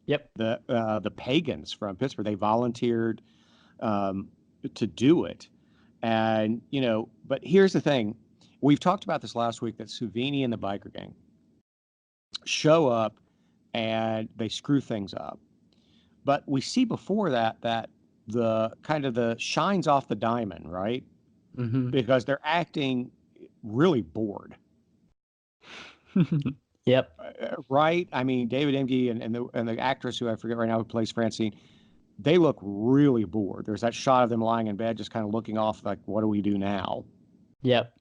Yep. the pagans from Pittsburgh. They volunteered um, to do it, and But here's the thing: we've talked about this last week that Savini and the biker gang show up and they screw things up. But we see before that the kind of the shines off the diamond, right? Hmm. Because they're acting really bored. Yep. Right? I mean, David Emge and the actress who I forget right now who plays Francine, they look really bored. There's that shot of them lying in bed, just kind of looking off, like, what do we do now? Yep.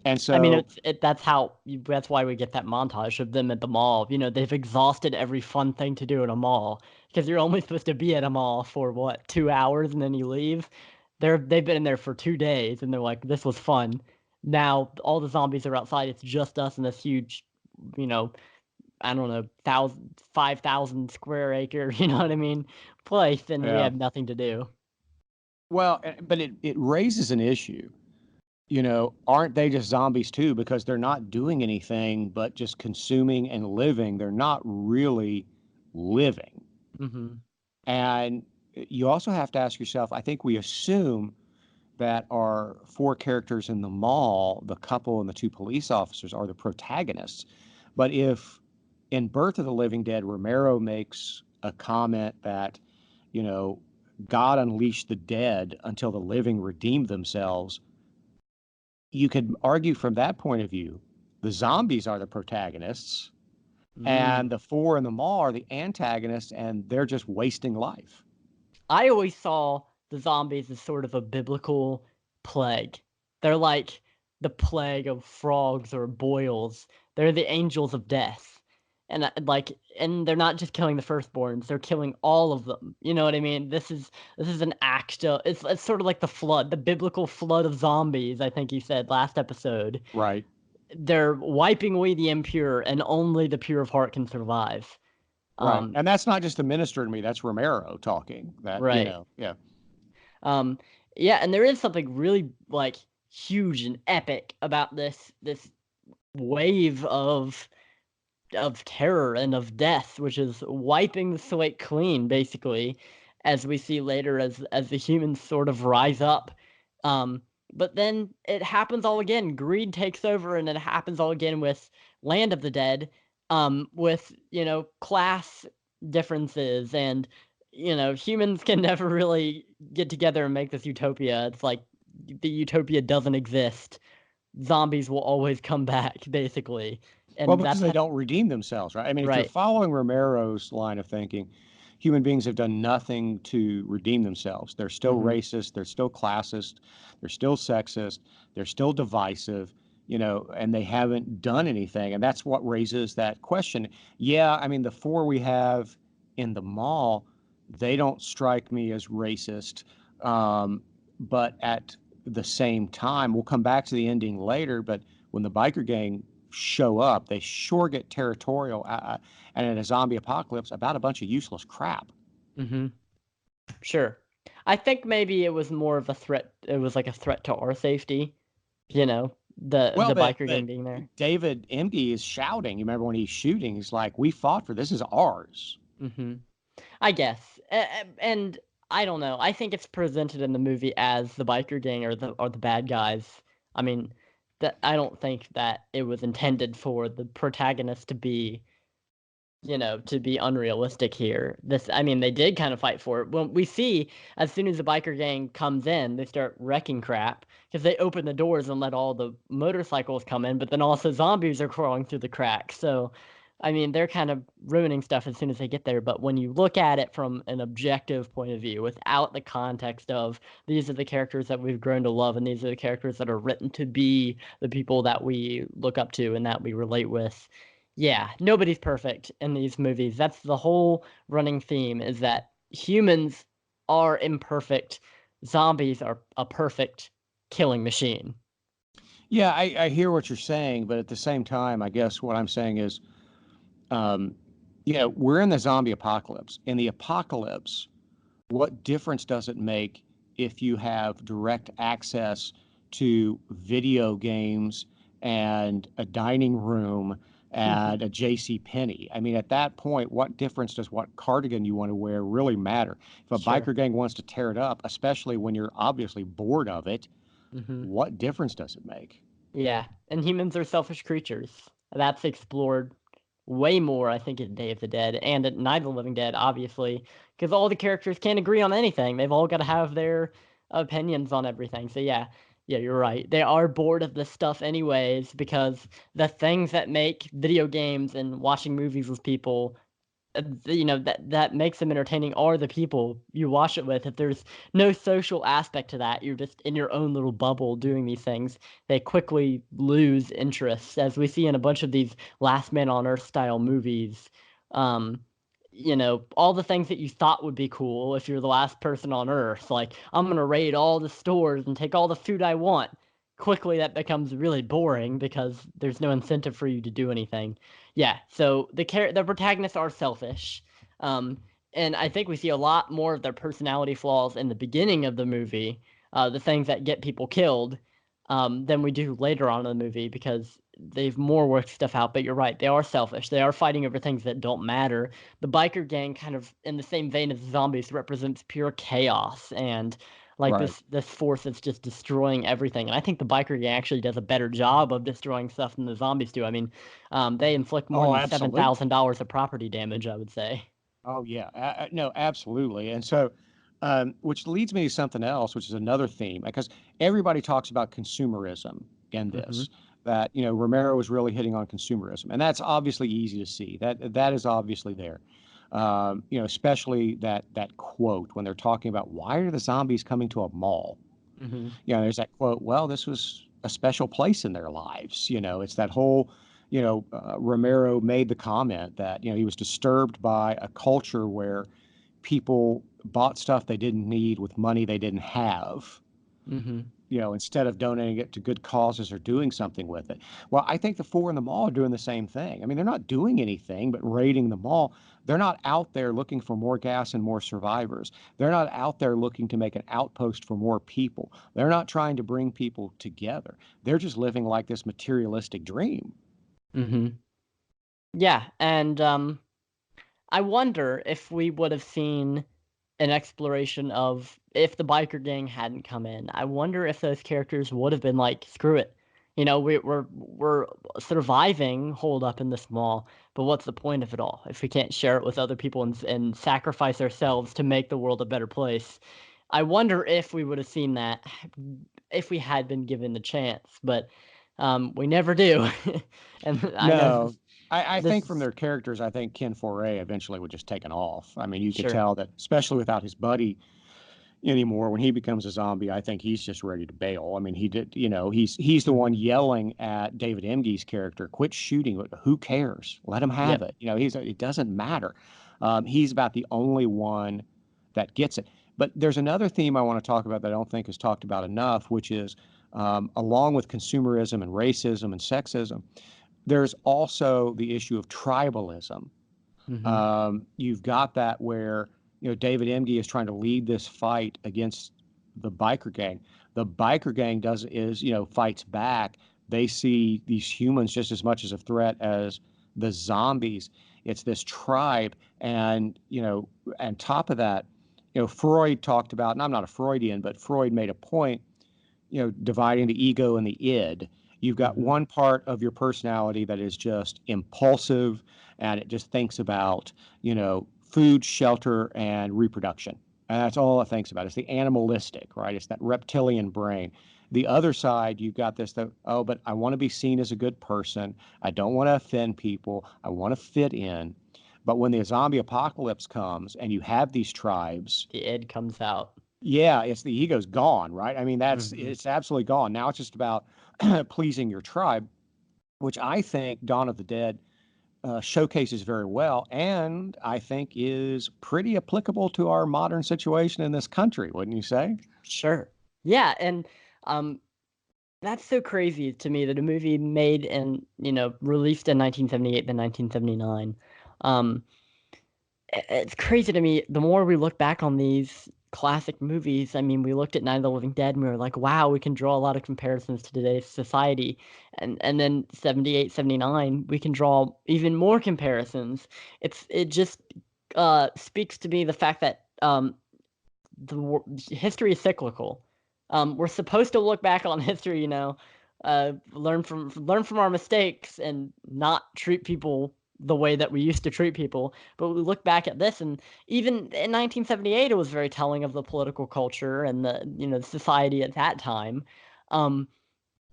And I mean, so, that's why we get that montage of them at the mall. They've exhausted every fun thing to do at a mall because you're only supposed to be at a mall for what, 2 hours and then you leave. They've been in there for 2 days and they're like, this was fun. Now all the zombies are outside. It's just us in this huge, you know, I don't know, 5,000 square acre, you know what I mean, place, and we yeah. have nothing to do. Well, but it raises an issue. Aren't they just zombies too? Because they're not doing anything but just consuming and living. They're not really living. Hmm. And you also have to ask yourself, I think we assume that our four characters in the mall, the couple and the two police officers, are the protagonists. But if in Birth of the Living Dead, Romero makes a comment that, you know, God unleashed the dead until the living redeemed themselves, you could argue from that point of view, the zombies are the protagonists Mm. and the four in the mall are the antagonists and they're just wasting life. I always saw the zombies as sort of a biblical plague. They're like the plague of frogs or boils. They're the angels of death. And they're not just killing the firstborns, they're killing all of them. You know what I mean? This is an act of it's sort of like the flood, the biblical flood of zombies, I think you said last episode. Right. They're wiping away the impure and only the pure of heart can survive. Right. Um, And that's not just the minister to me, that's Romero talking. right. Yeah. Um, yeah, and there is something really like huge and epic about this wave of terror and of death, which is wiping the slate clean, basically, as we see later as the humans sort of rise up. Um, but then it happens all again. Greed takes over, and it happens all again with Land of the Dead, with class differences, and humans can never really get together and make this utopia. It's like the utopia doesn't exist. Zombies will always come back, basically, Well, and because that's they don't redeem themselves, right? I mean, if you're right. following Romero's line of thinking, human beings have done nothing to redeem themselves. They're still Mhm. racist, they're still classist, they're still sexist, they're still divisive, and they haven't done anything. And that's what raises that question. Yeah, I mean, the four we have in the mall, they don't strike me as racist. But at the same time, we'll come back to the ending later, but when the biker gang show up, they sure get territorial and in a zombie apocalypse about a bunch of useless crap. Mhm. Sure. I think maybe it was more of a threat. It was like a threat to our safety, the Well, the but biker gang being there. David Emge is shouting. You remember when he's shooting? He's like, "We fought for this. Is ours." Mhm. I guess. And I don't know. I think it's presented in the movie as the biker gang or the bad guys. I mean, that I don't think that it was intended for the protagonist to be unrealistic here. I mean, they did kind of fight for it. When we see, as soon as the biker gang comes in, they start wrecking crap because they open the doors and let all the motorcycles come in, but then also zombies are crawling through the cracks. So, I mean, they're kind of ruining stuff as soon as they get there. But when you look at it from an objective point of view, without the context of these are the characters that we've grown to love, and these are the characters that are written to be the people that we look up to and that we relate with, yeah, nobody's perfect in these movies. That's the whole running theme, is that humans are imperfect. Zombies are a perfect killing machine. Yeah, I hear what you're saying, but at the same time, I guess what I'm saying is, um, we're in the zombie apocalypse. In the apocalypse, what difference does it make if you have direct access to video games and a dining room and a J.C. Penney? I mean, at that point, what difference does what cardigan you want to wear really matter? If a Sure. biker gang wants to tear it up, especially when you're obviously bored of it, Hmm. what difference does it make? Yeah, and humans are selfish creatures. That's explored way more, I think, in Day of the Dead and at Night of the Living Dead, obviously, because all the characters can't agree on anything. They've all got to have their opinions on everything. So yeah, you're right. They are bored of this stuff anyways, because the things that make video games and watching movies with people that makes them entertaining are the people you watch it with. If there's no social aspect to that, you're just in your own little bubble doing these things. They quickly lose interest, as we see in a bunch of these Last Man on Earth style movies. Um, all the things that you thought would be cool if you're the last person on Earth, like I'm gonna raid all the stores and take all the food I want. Quickly, that becomes really boring because there's no incentive for you to do anything. Yeah, so the protagonists are selfish, um, and I think we see a lot more of their personality flaws in the beginning of the movie, the things that get people killed, than we do later on in the movie because they've more worked stuff out. But you're right, they are selfish. They are fighting over things that don't matter. The biker gang, kind of in the same vein as zombies, represents pure chaos and like Right. this force that's just destroying everything. And I think the biker gang actually does a better job of destroying stuff than the zombies do. I mean, they inflict more Oh, than absolutely. $7,000 of property damage, I would say. Oh yeah, no, absolutely. And so, which leads me to something else, which is another theme, because everybody talks about consumerism in Hmm. this. That Romero is really hitting on consumerism, and that's obviously easy to see. That is obviously there. Especially that quote when they're talking about why are the zombies coming to a mall? Hmm. There's that quote. Well, this was a special place in their lives. It's that whole Romero made the comment that he was disturbed by a culture where people bought stuff they didn't need with money they didn't have, Hmm. instead of donating it to good causes or doing something with it. Well, I think the four in the mall are doing the same thing. I mean, they're not doing anything but raiding the mall. They're not out there looking for more gas and more survivors. They're not out there looking to make an outpost for more people. They're not trying to bring people together. They're just living like this materialistic dream. Hmm. Yeah, and I wonder if we would have seen an exploration of if the biker gang hadn't come in. I wonder if those characters would have been like, screw it. We're surviving holed up in this mall, but what's the point of it all if we can't share it with other people and sacrifice ourselves to make the world a better place? I wonder if we would have seen that if we had been given the chance, but we never do. And I know No, I think from this. their characters, I think Ken Foray eventually would just take it off. I mean, you could Sure. tell that, especially without his buddy anymore, when he becomes a zombie, I think he's just ready to bail. I mean, he did, he's the one Hmm. yelling at David Emge's character, "Quit shooting! Who cares? Let him have Yep. it." It doesn't matter. He's about the only one that gets it. But there's another theme I want to talk about that I don't think is talked about enough, which is along with consumerism and racism and sexism, there's also the issue of tribalism. Hmm. You've got that where David Emge is trying to lead this fight against the biker gang. The biker gang does is fights back. They see these humans just as much as a threat as the zombies. It's this tribe, and and top of that, Freud talked about, and I'm not a Freudian, but Freud made a point, dividing the ego and the id. You've got Hmm. one part of your personality that is just impulsive and it just thinks about, food, shelter, and reproduction. And that's all it thinks about. It's the animalistic, right? It's that reptilian brain. The other side, you've got this, that, oh, but I want to be seen as a good person. I don't want to offend people. I want to fit in. But when the zombie apocalypse comes and you have these tribes, The id comes out. yeah, it's the ego's gone, right? I mean, Hmm. it's absolutely gone. Now it's just about pleasing your tribe, which I think Dawn of the Dead showcases very well, and I think is pretty applicable to our modern situation in this country, wouldn't you say? Sure. Yeah, and um, that's so crazy to me that a movie made and released in 1978 then 1979 Um, it's crazy to me. The more we look back on these classic movies, I mean, we looked at Night of the Living Dead and we were like, wow, we can draw a lot of comparisons to today's society. And then 78, 79, we can draw even more comparisons. It just speaks to me the fact that history is cyclical. We're supposed to look back on history, learn from our mistakes and not treat people the way that we used to treat people. But we look back at this, and even in 1978, it was very telling of the political culture and the society at that time. Um,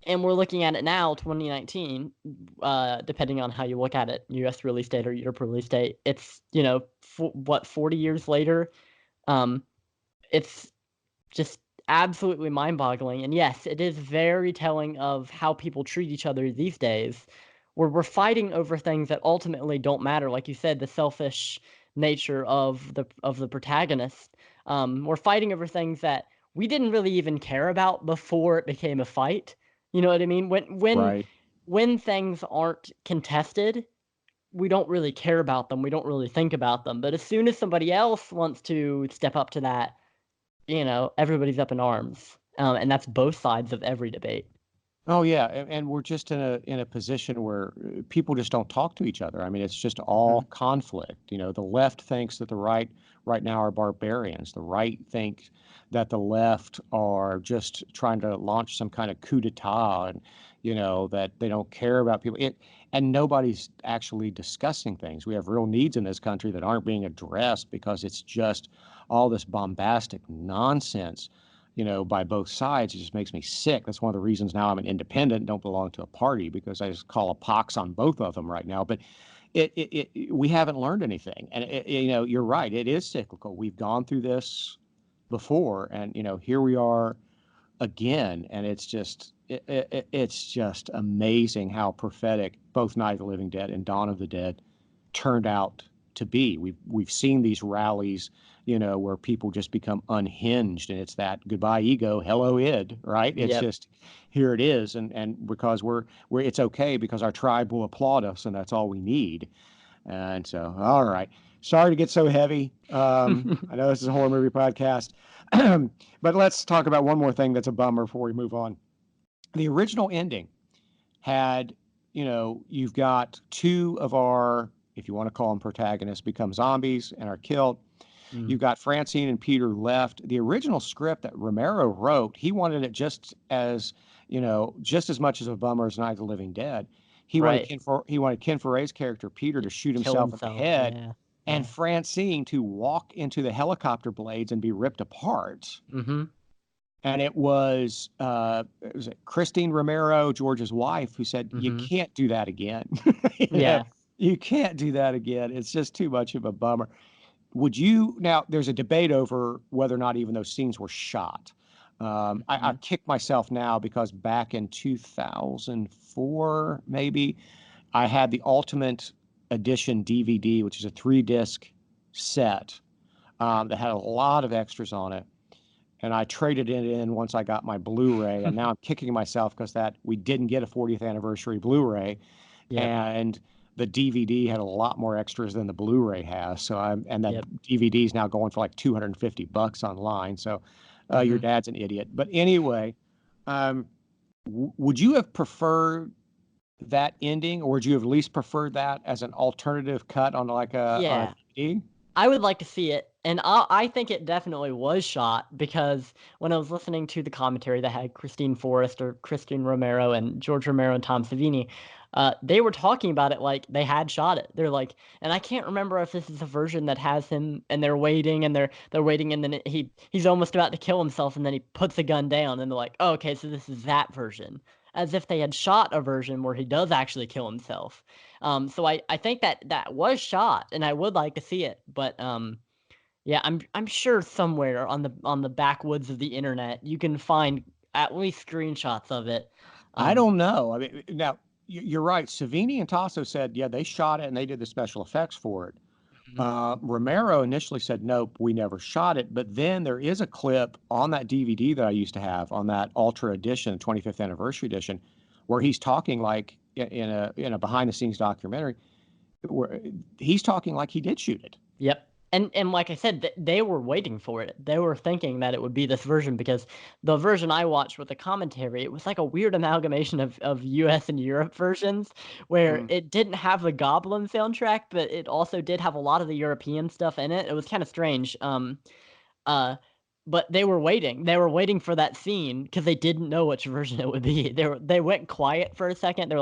and we're looking at it now, 2019, depending on how you look at it, U.S. release date or Europe release date. It's 40 years later. Um, it's just absolutely mind-boggling. And yes, it is very telling of how people treat each other these days, where we're fighting over things that ultimately don't matter. Like you said, the selfish nature of the protagonist. We're fighting over things that we didn't really even care about before it became a fight. You know what I mean? Right. When things aren't contested, we don't really care about them. We don't really think about them. But as soon as somebody else wants to step up to that, everybody's up in arms, and that's both sides of every debate. Oh yeah, and we're just in a position where people just don't talk to each other. I mean, it's just all Mhm. conflict. You know, the left thinks that the right now are barbarians. The right thinks that the left are just trying to launch some kind of coup d'état, and that they don't care about people. And nobody's actually discussing things. We have real needs in this country that aren't being addressed because it's just all this bombastic nonsense by both sides. It just makes me sick. That's one of the reasons now I'm an independent, don't belong to a party, because I just call a pox on both of them right now. But we haven't learned anything. And, you're right. It is cyclical. We've gone through this before, and, here we are again. And it's just amazing how prophetic both Night of the Living Dead and Dawn of the Dead turned out to be. We've seen these rallies, where people just become unhinged, and it's that goodbye ego, hello id, right? It's Yep. just here it is, and because we're it's okay because our tribe will applaud us, and that's all we need. And so, all right. Sorry to get so heavy. I know this is a horror movie podcast, but let's talk about one more thing that's a bummer before we move on. The original ending had, you've got two of our, if you want to call them protagonists, become zombies and are killed. Mm, You've got Francine and Peter left. The original script that Romero wrote, he wanted it just as much as a bummer as Night of the Living Dead. right. He wanted Ken Foray's character Peter to shoot Kill himself in the himself. head, Yeah. and Yeah. Francine to walk into the helicopter blades and be ripped apart. Mhm. And it was Christine Romero, George's wife, who said, "You Mhm. can't do that again. you know, Yeah. you can't do that again. It's just too much of a bummer." Would you now? There's a debate over whether or not even those scenes were shot. I Mhm. kick myself now because back in 2004, maybe I had the Ultimate Edition DVD, which is a 3-disc set that had a lot of extras on it, and I traded it in once I got my Blu-ray, and now I'm kicking myself because that we didn't get a 40th anniversary Blu-ray, Yep. and the DVD had a lot more extras than the Blu-ray has. So and that Yep. DVD is now going for like $250 online. So your Mhm. dad's an idiot. But anyway, um, would you have preferred that ending, or would you have at least preferred that as an alternative cut on like on a Yeah. DVD? I would like to see it, and I think it definitely was shot because when I was listening to the commentary that had Christine Forrest or Christine Romero and George Romero and Tom Savini, they were talking about it like they had shot it. They're like, and I can't remember if this is a version that has him and they're waiting and then he's almost about to kill himself and then he puts the gun down and they're like, oh, okay, so this is that version, as if they had shot a version where he does actually kill himself. So I think that was shot, and I would like to see it, but yeah, I'm sure somewhere on the backwoods of the internet you can find at least screenshots of it. I Um, don't know. I mean, now you're right. Savini and Tasso said, yeah, they shot it and they did the special effects for it. mhm. Romero initially said, nope, we never shot it. But then there is a clip on that DVD that I used to have on that Ultra Edition, 25th anniversary edition, where he's talking like in a behind the scenes documentary. where he's talking like he did shoot it. Yep. And like I said, they were waiting for it. They were thinking that it would be this version because the version I watched with the commentary, it was like a weird amalgamation of US and Europe versions where Mm. it didn't have the Goblin soundtrack, but it also did have a lot of the European stuff in it. It was kind of strange. Uh, but they were waiting. They were waiting for that scene because they didn't know which version it would be. They went quiet for a second. They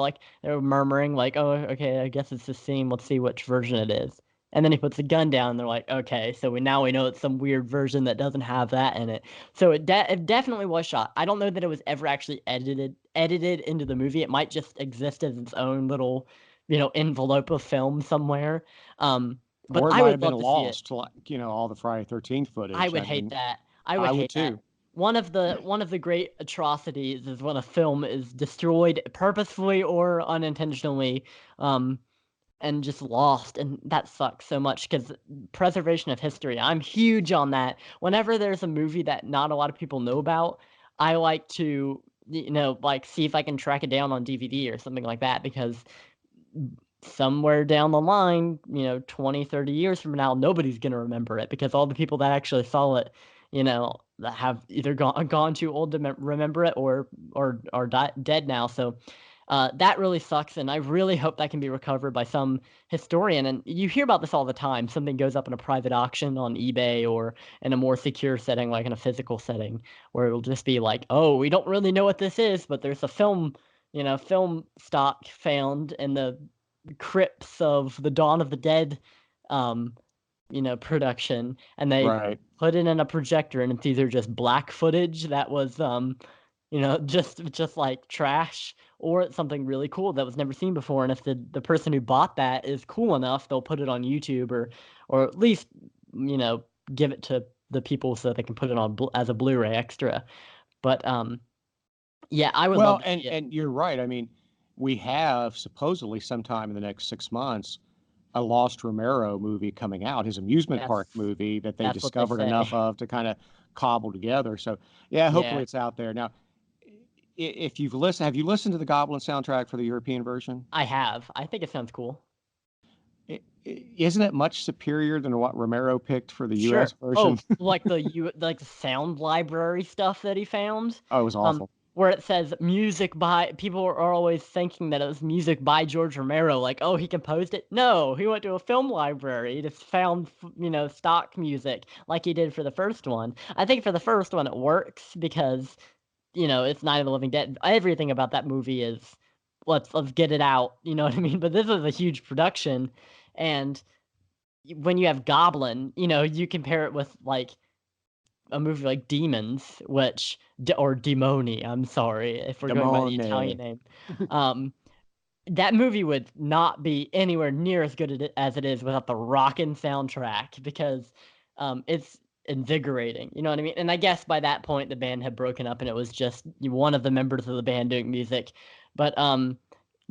were murmuring like, "Oh, okay, I guess it's the scene. Let's see which version it is." And then he puts the gun down. And they're like, "Okay, so we know it's some weird version that doesn't have that in it." So it definitely was shot. I don't know that it was ever actually edited into the movie. It might just exist as its own little, envelope of film somewhere. But Or it I might have would been love to see it. lost, like, all the Friday 13th I footage. would I hate mean, that. I would I would hate that. too. One of the great atrocities is when a film is destroyed purposefully or unintentionally, um, and just lost, and that sucks so much because preservation of history, I'm huge on that. Whenever there's a movie that not a lot of people know about, I like to, like, see if I can track it down on DVD or something like that because somewhere down the line, 20, 30 years from now, nobody's going to remember it because all the people that actually saw it, that have either gone too old to remember it or are dead now. So that really sucks, and I really hope that can be recovered by some historian. And you hear about this all the time. Something goes up in a private auction on eBay or in a more secure setting, like in a physical setting, where it'll just be like, "Oh, we don't really know what this is, but there's a film stock found in the crypts of the Dawn of the Dead, um, production, and they Right. put it in a projector, and it's either just black footage that was, just like trash, or it's something really cool that was never seen before. And if the person who bought that is cool enough, they'll put it on YouTube or at least, you know, give it to the people so they can put it on as a Blu-ray extra. But yeah, I would love Well, to and see it. and you're right. I mean, we have supposedly sometime in the next 6 months a Lost Romero movie coming out, his amusement park That's movie that they that's what they discovered say. enough of to kind of cobble together. So, yeah, Yeah, hopefully it's out there. Now, if you've listened, have you listened to the Goblin soundtrack for the European version? I have. I think it sounds cool. Isn't it much superior than what Romero picked for the US Sure. version? Oh, like the sound library stuff that he found, Oh, it was awful. where it says music by people are always thinking that it was music by George Romero, like, oh, he composed it. No, he went to a film library, just found stock music like he did for the first one. I think for the first one it works because it's Night of the Living Dead. Everything about that movie is let's get it out. You know what I mean? But this is a huge production, and when you have Goblin, you compare it with like a movie like Demons, or Demoni. I'm sorry if we're going by the Italian Demone. name. Um, that movie would not be anywhere near as good as it is without the rockin' soundtrack because it's invigorating. You know what I mean? And I guess by that point the band had broken up and it was just one of the members of the band doing music. But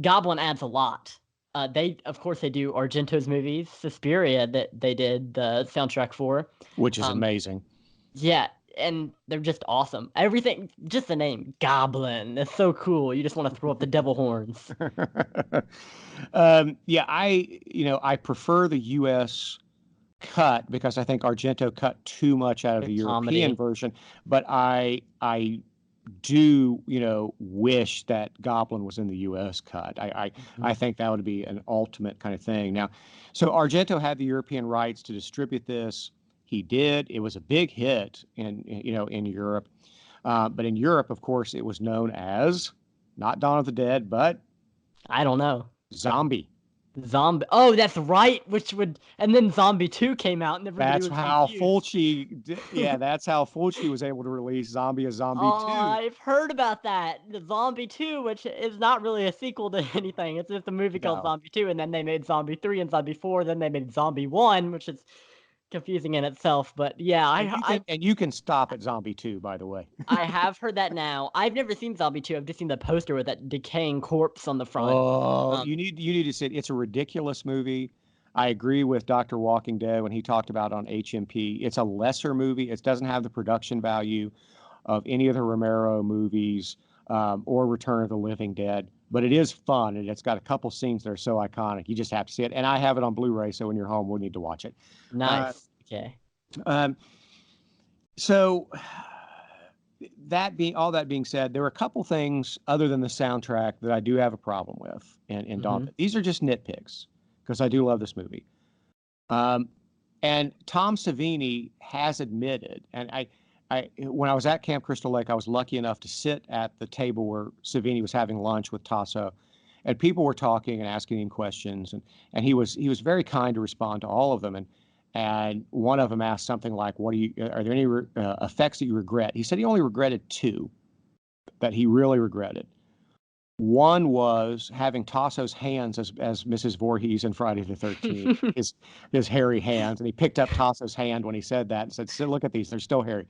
Goblin adds a lot. Of course they do Argento's movies, Suspiria that they did the soundtrack for. Which is Um, amazing. yeah, and they're just awesome. Everything, just the name Goblin, it's so cool. You just want to throw up the devil horns. Yeah, I prefer the U.S. cut because I think Argento cut too much out of The the European comedy. version. But I do, wish that Goblin was in the U.S. cut. I Mhm. think that would be an ultimate kind of thing. Now, so Argento had the European rights to distribute this. He did. It was a big hit in Europe. But in Europe, of course, it was known as not Dawn of the Dead, but I don't know. Zombie. Zombie. Oh, that's right. And then Zombie 2 came out and everybody That's was how confused. Yeah, that's how Fulci was able to release Zombie a Zombie Oh, 2. I've heard about that. The Zombie 2, which is not really a sequel to anything. It's just a movie called No. Zombie 2, and then they made Zombie 3 and Zombie 4, then they made Zombie 1, which is confusing in itself. But yeah, And you can stop at Zombie 2, by the way. I have heard that now. I've never seen Zombie 2. I've just seen the poster with that decaying corpse on the front. Oh, Um, you need to see it. It's a ridiculous movie. I agree with Dr. Walking Dead when he talked about on HMP. It's a lesser movie. It doesn't have the production value of any of the Romero movies or Return of the Living Dead. but it is fun, and it's got a couple scenes that are so iconic. You just have to see it. And I have it on Blu-ray, so when you're home, we'll need to watch it. Uh, Nice. Okay. um, so that being said, there were a couple things other than the soundtrack that I do have a problem with in Mm-hmm. Dawn. These are just nitpicks because I do love this movie. Um, and Tom Savini has admitted, and when I was at Camp Crystal Lake, I was lucky enough to sit at the table where Savini was having lunch with Tasso, and people were talking and asking him questions, and he was very kind to respond to all of them, and one of them asked something like, are there any effects that you regret? He said he only regretted two that he really regretted. One was having Tasso's hands as Mrs. Voorhees in Friday the 13th, his hairy hands. And he picked up Tasso's hand when he said that and said, look at these, they're still hairy.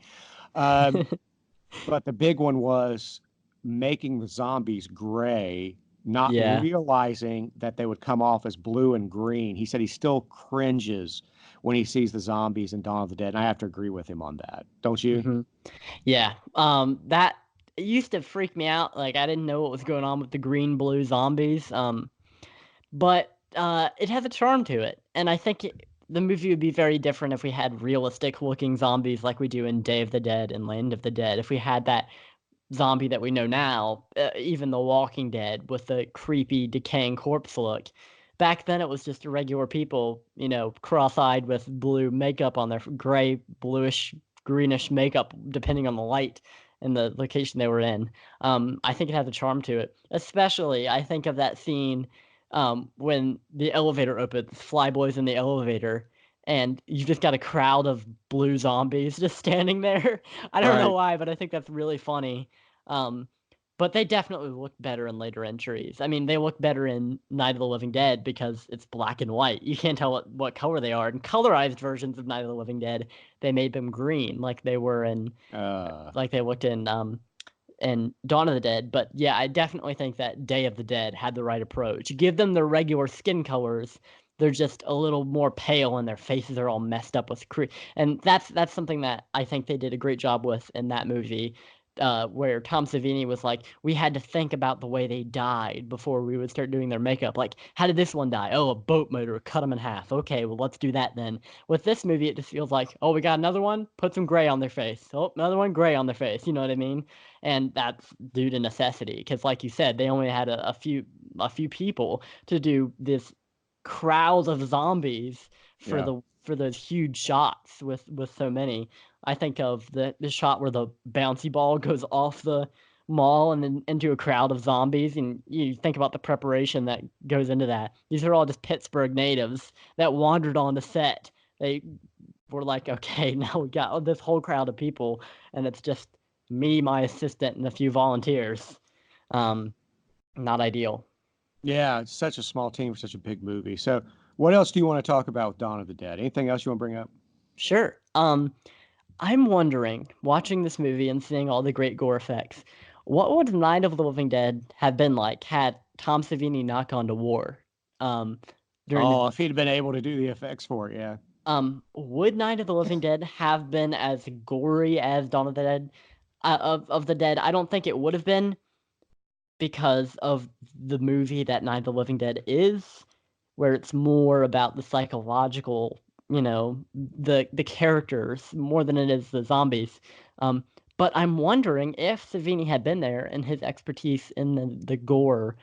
But the big one was making the zombies gray, not Yeah. realizing that they would come off as blue and green. He said he still cringes when he sees the zombies in Dawn of the Dead. And I have to agree with him on that. Don't you? Mm-hmm. Yeah. That it used to freak me out. Like I didn't know what was going on with the green blue zombies. But it has a charm to it, and I think the movie would be very different if we had realistic looking zombies like we do in Day of the Dead and Land of the Dead. If we had that zombie that we know now, even The Walking Dead with the creepy decaying corpse look. Back then, it was just regular people, cross-eyed with blue makeup on their gray, bluish, greenish makeup, depending on the light and the location they were in. I think it has a charm to it. Especially, I think of that scene when the elevator opens, Flyboy's in the elevator, and you've just got a crowd of blue zombies just standing there. I don't know Right. why, but I think that's really funny. Um, but they definitely look better in later entries. I mean, they look better in Night of the Living Dead because it's black and white. You can't tell what color they are. In colorized versions of Night of the Living Dead, they made them green, like they were in, Uh, like they looked in Dawn of the Dead. But yeah, I definitely think that Day of the Dead had the right approach. Give them their regular skin colors. They're just a little more pale, and their faces are all messed up with and that's something that I think they did a great job with in that movie. Where Tom Savini was like, we had to think about the way they died before we would start doing their makeup. Like, how did this one die? Oh, a boat motor cut them in half. Okay, well, let's do that then. With this movie, it just feels like, oh, we got another one, put some gray on their face. Oh, another one, gray on their face. You know what I mean? And that's due to necessity, because like you said, they only had a few people to do this crowd of zombies yeah. for those huge shots with so many. I think of the shot where the bouncy ball goes off the mall and then into a crowd of zombies, and you think about the preparation that goes into that. These are all just Pittsburgh natives that wandered on the set. They were like, okay, now we got this whole crowd of people, and it's just me, my assistant, and a few volunteers. Um, Not ideal. Yeah, it's such a small team for such a big movie. So, what else do you want to talk about with Dawn of the Dead? Anything else you want to bring up? Sure. I'm wondering, watching this movie and seeing all the great gore effects, what would Night of the Living Dead have been like had Tom Savini not gone to war? Um, during Oh, the if he'd been able to do the effects for it, yeah. would Night of the Living Dead have been as gory as Dawn of the Dead? Of the Dead, I don't think it would have been because of the movie that Night of the Living Dead is, where it's more about the psychological, the characters more than it is the zombies. Um, but I'm wondering if Savini had been there and his expertise in the gore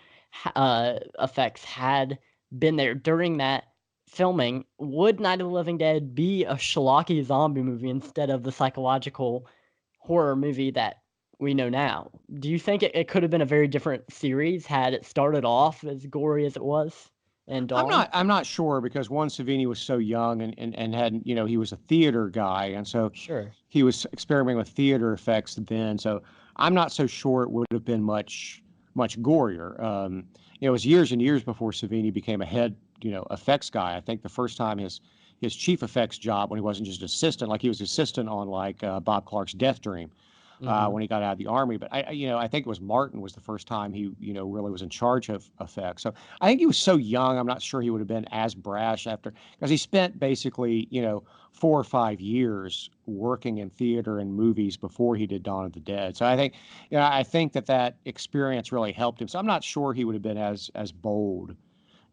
effects had been there during that filming, would Night of the Living Dead be a schlocky zombie movie instead of the psychological horror movie that we know now? Do you think it could have been a very different series had it started off as gory as it was in Dawn? I'm not sure because one, Savini was so young and had, he was a theater guy. And so Sure. he was experimenting with theater effects then. So I'm not so sure it would have been much gorier. It was years and years before Savini became a head, effects guy. I think the first time his chief effects job when he wasn't just assistant, like he was assistant on like Bob Clark's Death Dream. Mhm. when he got out of the army. But I think it was Martin was the first time he, really was in charge of effects. So I think he was so young. I'm not sure he would have been as brash after, because he spent basically, 4 or 5 years working in theater and movies before he did Dawn of the Dead. So I think that experience really helped him. So I'm not sure he would have been as bold.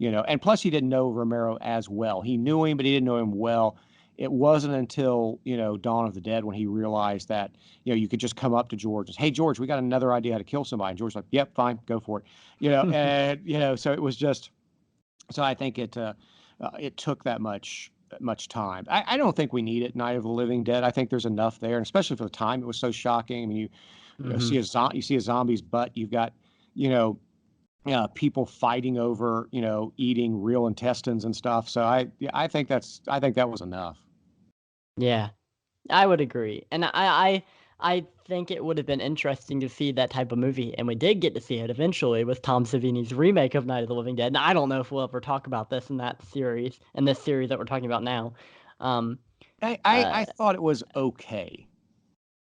And plus he didn't know Romero as well. He knew him, but he didn't know him well. It wasn't until, Dawn of the Dead when he realized that, you could just come up to George and say, "Hey, George, we got another idea how to kill somebody." And George's like, "Yep, fine, go for it." And, so it was just, so I think it took that much time. I don't think we need it, Night of the Living Dead. I think there's enough there, and especially for the time, it was so shocking. I mean, Mhm. you see a zombie's butt, you've got, you know, people fighting over, eating real intestines and stuff. So yeah, I think that was enough. Yeah. I would agree, and I think it would have been interesting to see that type of movie, and we did get to see it eventually with Tom Savini's remake of Night of the Living Dead. And I don't know if we'll ever talk about this in this series that we're talking about now. Um, I uh, thought it was okay.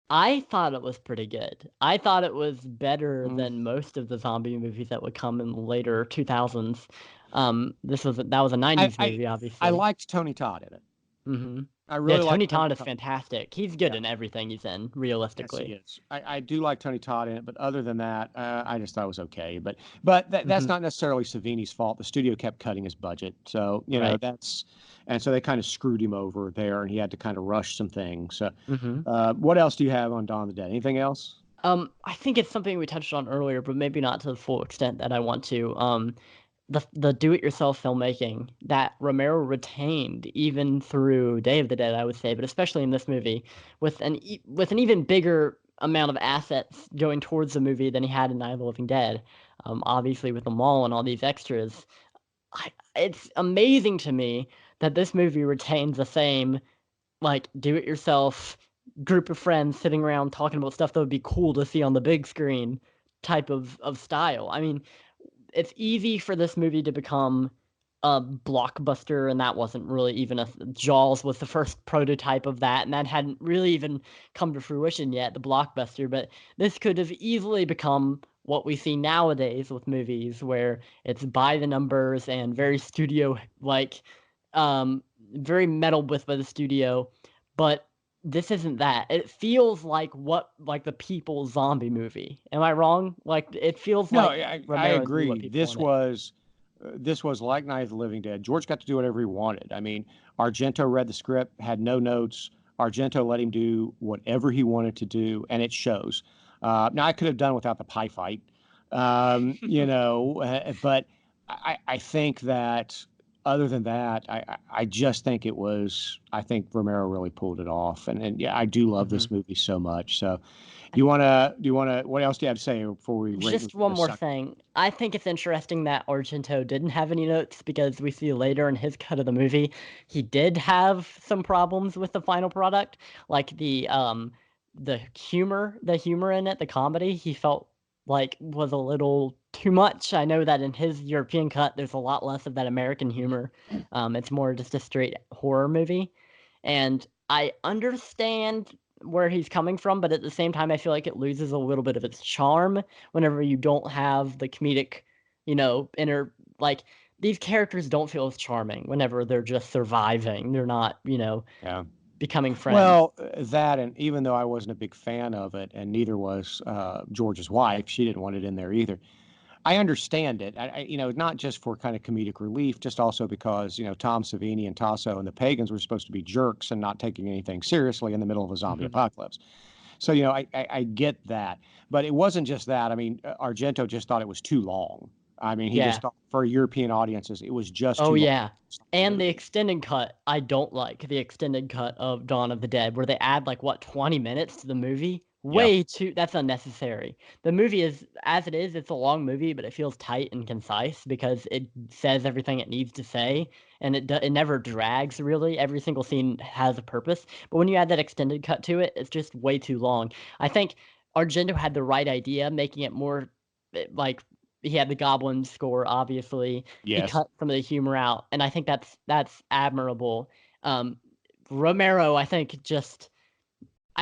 I thought it was pretty good. I thought it was better Mm. than most of the zombie movies that would come in the later 2000s. That was a I 90s I movie, I obviously. liked Tony Todd in it. Mhm. I Yeah, really Tony liked Tony Todd is Todd. fantastic. He's good Yeah. in everything he's in, Yes, he realistically. is. I do like Tony Todd in it, but other than that, I just thought it was okay. But that's Mhm. not necessarily Savini's fault. The studio kept cutting his budget, so Right. and so they kind of screwed him over there, and he had to kind of rush some things. So, Mhm. what else do you have on Dawn of the Dead? Anything else? I think it's something we touched on earlier, but maybe not to the full extent that I want to. The do-it-yourself filmmaking that Romero retained even through Day of the Dead, I would say, but especially in this movie, with an even bigger amount of assets going towards the movie than he had in Night of the Living Dead. Obviously, with the mall and all these extras, it's amazing to me that this movie retains the same like do it yourself group of friends sitting around talking about stuff that would be cool to see on the big screen type of style. I mean, it's easy for this movie to become a blockbuster, and that wasn't really even a Jaws was the first prototype of that, and that hadn't really even come to fruition yet, the blockbuster. But this could have easily become what we see nowadays with movies, where it's by the numbers and very studio like, very meddled with by the studio. But this isn't that. It feels like the People zombie movie. Am I wrong? Like it feels No, like I Romero knew what agree. people wanted. This was like Night of the Living Dead. George got to do whatever he wanted. I mean, Argento read the script, had no notes. Argento let him do whatever he wanted to do, and it shows. Now, I could have done without the pie fight, but I think that other than that, I just think it was. I think Romero really pulled it off, and yeah, I do love Mhm. this movie so much. So, I what else do you have to say before we rate Just one this more sucker? thing. I think it's interesting that Argento didn't have any notes because we see later in his cut of the movie, he did have some problems with the final product, like the humor in it, the comedy, he felt like was a little too much. I know that in his European cut, there's a lot less of that American humor. It's more just a straight horror movie, and I understand where he's coming from, but at the same time, I feel like it loses a little bit of its charm whenever you don't have the comedic, inner like these characters don't feel as charming whenever they're just surviving. They're not, Yeah. becoming friends. Well, that, and even though I wasn't a big fan of it, and neither was George's wife, she didn't want it in there either. I understand it. Not just for kind of comedic relief, just also because Tom Savini and Tasso and the Pagans were supposed to be jerks and not taking anything seriously in the middle of a zombie Mhm. apocalypse. So I get that, but it wasn't just that. I mean, Argento just thought it was too long. I mean, he just Yeah. thought for European audiences it was just Oh, too long. yeah. It's not the And the movie. extended cut, I don't like the extended cut of Dawn of the Dead, where they add, like, what, 20 minutes to the movie? Yeah. Way too that's unnecessary. The movie is as it is, it's a long movie, but it feels tight and concise because it says everything it needs to say, and it never drags, really. Every single scene has a purpose, but when you add that extended cut to it, it's just way too long. I think Argento had the right idea, making it more, like he had the Goblin score, obviously. He Yes. cut some of the humor out, and I think that's admirable. Um, Romero, I think, just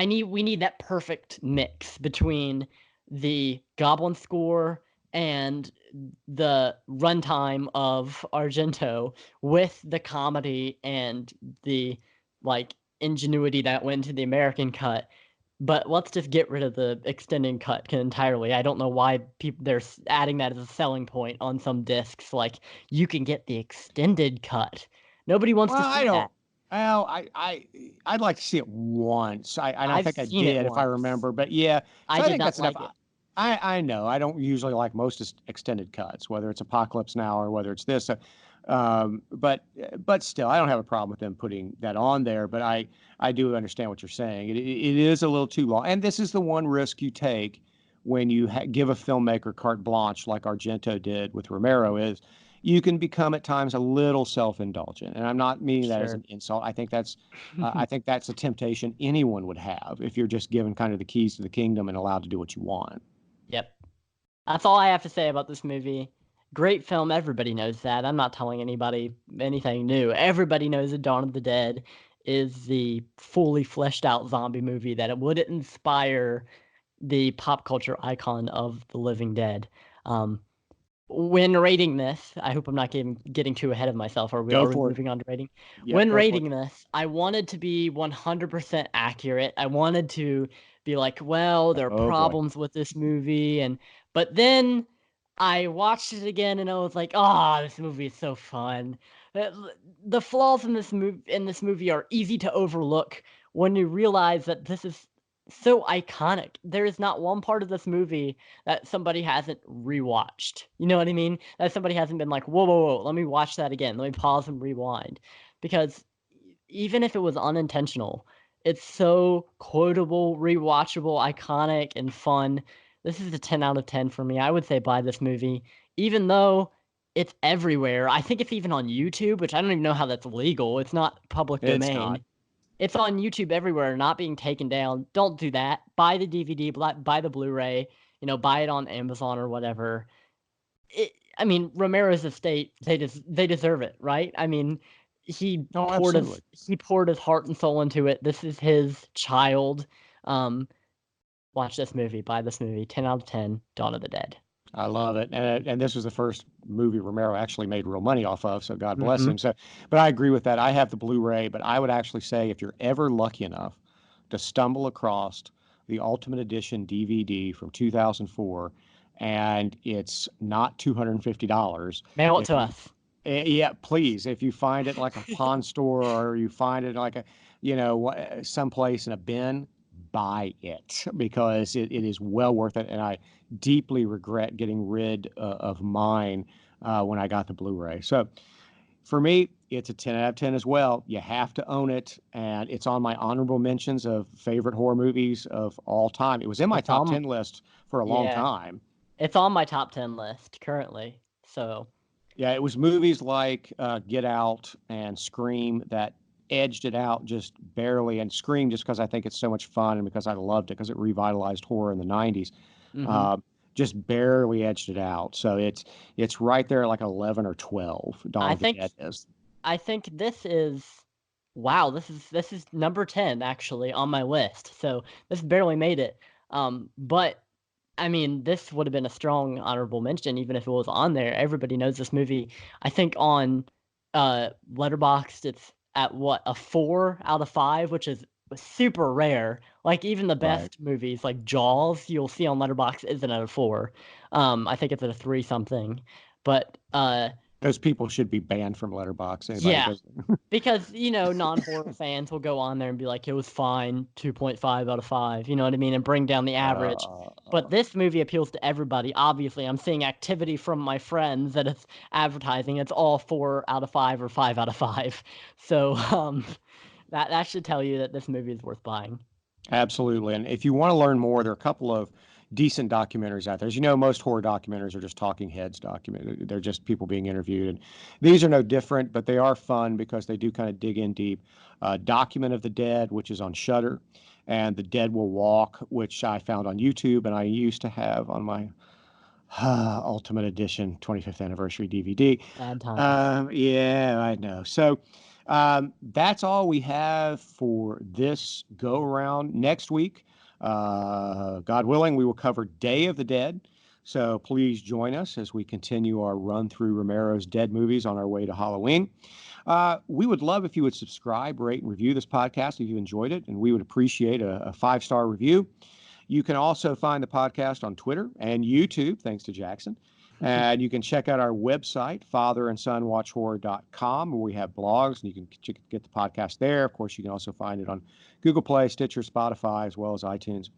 we need that perfect mix between the Goblin score and the runtime of Argento with the comedy and the like ingenuity that went into the American cut. But let's just get rid of the extended cut entirely. I don't know why they're adding that as a selling point on some discs. Like, you can get the extended cut. Nobody wants Well, to I see don't. that. Well, I'd like to see it once. I I've think I seen it did if I once. remember. But yeah, I so I did think not that's enough. like it. I know I don't usually like most extended cuts, whether it's Apocalypse Now or whether it's this. But still, I don't have a problem with them putting that on there. But I do understand what you're saying. It is a little too long, and this is the one risk you take when you give a filmmaker carte blanche like Argento did with Romero is you can become at times a little self-indulgent, and I'm not meaning that as Sure. an insult. I think that's a temptation anyone would have if you're just given kind of the keys to the kingdom and allowed to do what you want. Yep. That's all I have to say about this movie. Great film. Everybody knows that. I'm not telling anybody anything new. Everybody knows that Dawn of the Dead is the fully fleshed out zombie movie that it would inspire the pop culture icon of the living dead. Um, when rating this, I hope I'm not getting too ahead of myself. Go Are we for it. moving on to rating? Yep, When go for it. rating this, I wanted to be 100% accurate. I wanted to be like, well, there are Oh boy. problems with this movie, and but then I watched it again and I was like, oh, this movie is so fun. Uh, The flaws in this movie are easy to overlook when you realize that this is so iconic. There is not one part of this movie that somebody hasn't rewatched. You know what I mean? That somebody hasn't been like, whoa, whoa, whoa, let me watch that again. Let me pause and rewind. Because even if it was unintentional, it's so quotable, rewatchable, iconic, and fun. This is a 10 out of 10 for me. I would say buy this movie, even though it's everywhere. I think it's even on YouTube, which I don't even know how that's legal. It's not public It's not. domain. It's on YouTube everywhere, not being taken down. Don't do that. Buy the DVD, buy the Blu-ray, buy it on Amazon or whatever. I mean, Romero's estate, they deserve it, right? I mean, Oh, absolutely. he poured his heart and soul into it. This is his child. Um, watch this movie, buy this movie. 10 out of 10, Dawn of the Dead. I love it. And this was the first movie Romero actually made real money off of, so God bless Mm-hmm. him. So, but I agree with that. I have the Blu-ray, but I would actually say if you're ever lucky enough to stumble across the Ultimate Edition DVD from 2004 and it's not $250, Mail it if to you us. yeah, please, if you find it like a pawn store or you find it like a someplace in a bin, buy it because it is well worth it. And I deeply regret getting rid of mine when I got the Blu-ray. So for me, it's a 10 out of 10 as well. You have to own it, and it's on my honorable mentions of favorite horror movies of all time. It was in my It's top on, 10 list for a long yeah, time. it's on my top 10 list currently. So, Yeah, it was movies like Get Out and Scream that edged it out just barely, and Scream just because I think it's so much fun and because I loved it because it revitalized horror in the 90s. mm-hmm. Uh, just barely edged it out. So it's right there like 11 or 12. Dawn I of the think Dead is. I think this is wow, this is number 10 actually on my list. So this barely made it. But I mean, this would have been a strong honorable mention even if it was on there. Everybody knows this movie. I think on Letterboxd it's at what, a 4 out of 5, which is super rare. Like even the Right. best movies like Jaws, you'll see on Letterboxd isn't at a 4. I think it's at a 3 something. But Those people should be banned from Letterbox. Anybody yeah, goes, because, non-horror fans will go on there and be like, "It was fine, 2.5 out of 5," you know what I mean, and bring down the average. But uh, this movie appeals to everybody. Obviously, I'm seeing activity from my friends that it's advertising. It's all 4 out of 5 or 5 out of 5. So, that should tell you that this movie is worth buying. absolutely. And if you want to learn more, there are a couple of decent documentaries out there. As you know, most horror documentaries are just talking heads document. They're just people being interviewed. And these are no different, but they are fun because they do kind of dig in deep. Document of the Dead, which is on Shudder, and The Dead Will Walk, which I found on YouTube and I used to have on my Ultimate Edition 25th anniversary DVD. Bad times. Yeah, I know. So That's all we have for this go around. Next week, God willing, we will cover Day of the Dead. So please join us as we continue our run through Romero's Dead movies on our way to Halloween. We would love if you would subscribe, rate, and review this podcast if you enjoyed it, and we would appreciate a 5-star review. You can also find the podcast on Twitter and YouTube, thanks to Jackson. And you can check out our website, fatherandsonwatchhorror.com, where we have blogs, and you can get the podcast there. Of course, you can also find it on Google Play, Stitcher, Spotify, as well as iTunes.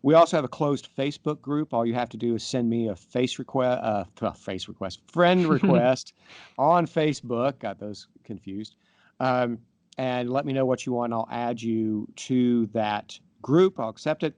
We also have a closed Facebook group. All you have to do is send me a friend request on Facebook. Got those confused. And let me know what you want. I'll add you to that group. I'll accept it.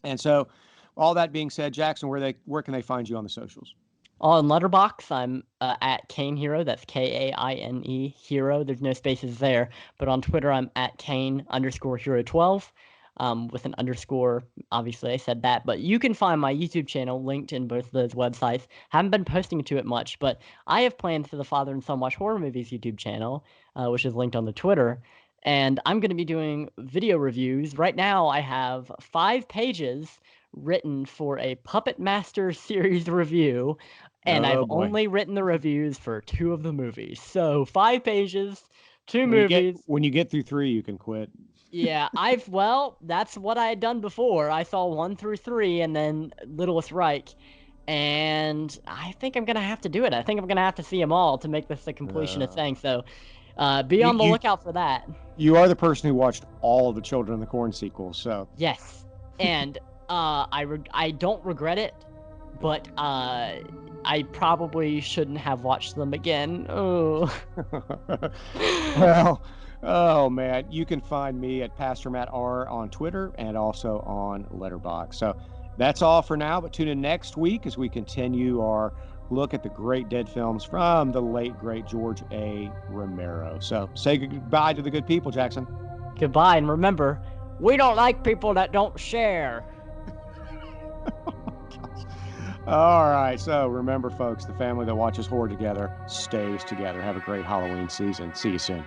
And so, all that being said, Jackson, where can they find you on the socials? On Letterboxd, I'm at Kane Hero. That's Kaine Hero. There's no spaces there. But on Twitter, I'm at Kane_Hero12 with an underscore. Obviously, I said that. But you can find my YouTube channel linked in both of those websites. Haven't been posting to it much, but I have plans for the Father and Son Watch Horror Movies YouTube channel, which is linked on the Twitter. And I'm going to be doing video reviews. Right now, I have 5 pages written for a Puppet Master series review, and I've only written the reviews for 2 of the movies. So 5 pages, 2 movies. When you get through 3, you can quit. Yeah, that's what I had done before. I saw 1 through 3 and then Littlest Reich, and I think I'm going to have to do it. I think I'm going to have to see them all to make this a completionist thing. So be on the lookout for that. You are the person who watched all of the Children of the Corn sequels, so. Yes, and I don't regret it, but I probably shouldn't have watched them again. Oh. Well, oh man, you can find me at Pastor Matt R on Twitter and also on Letterboxd. So that's all for now, but tune in next week as we continue our look at the great dead films from the late, great George A. Romero. So say goodbye to the good people, Jackson. Goodbye, and remember, we don't like people that don't share. All right, so remember, folks, the family that watches horror together stays together. Have a great Halloween season. See you soon.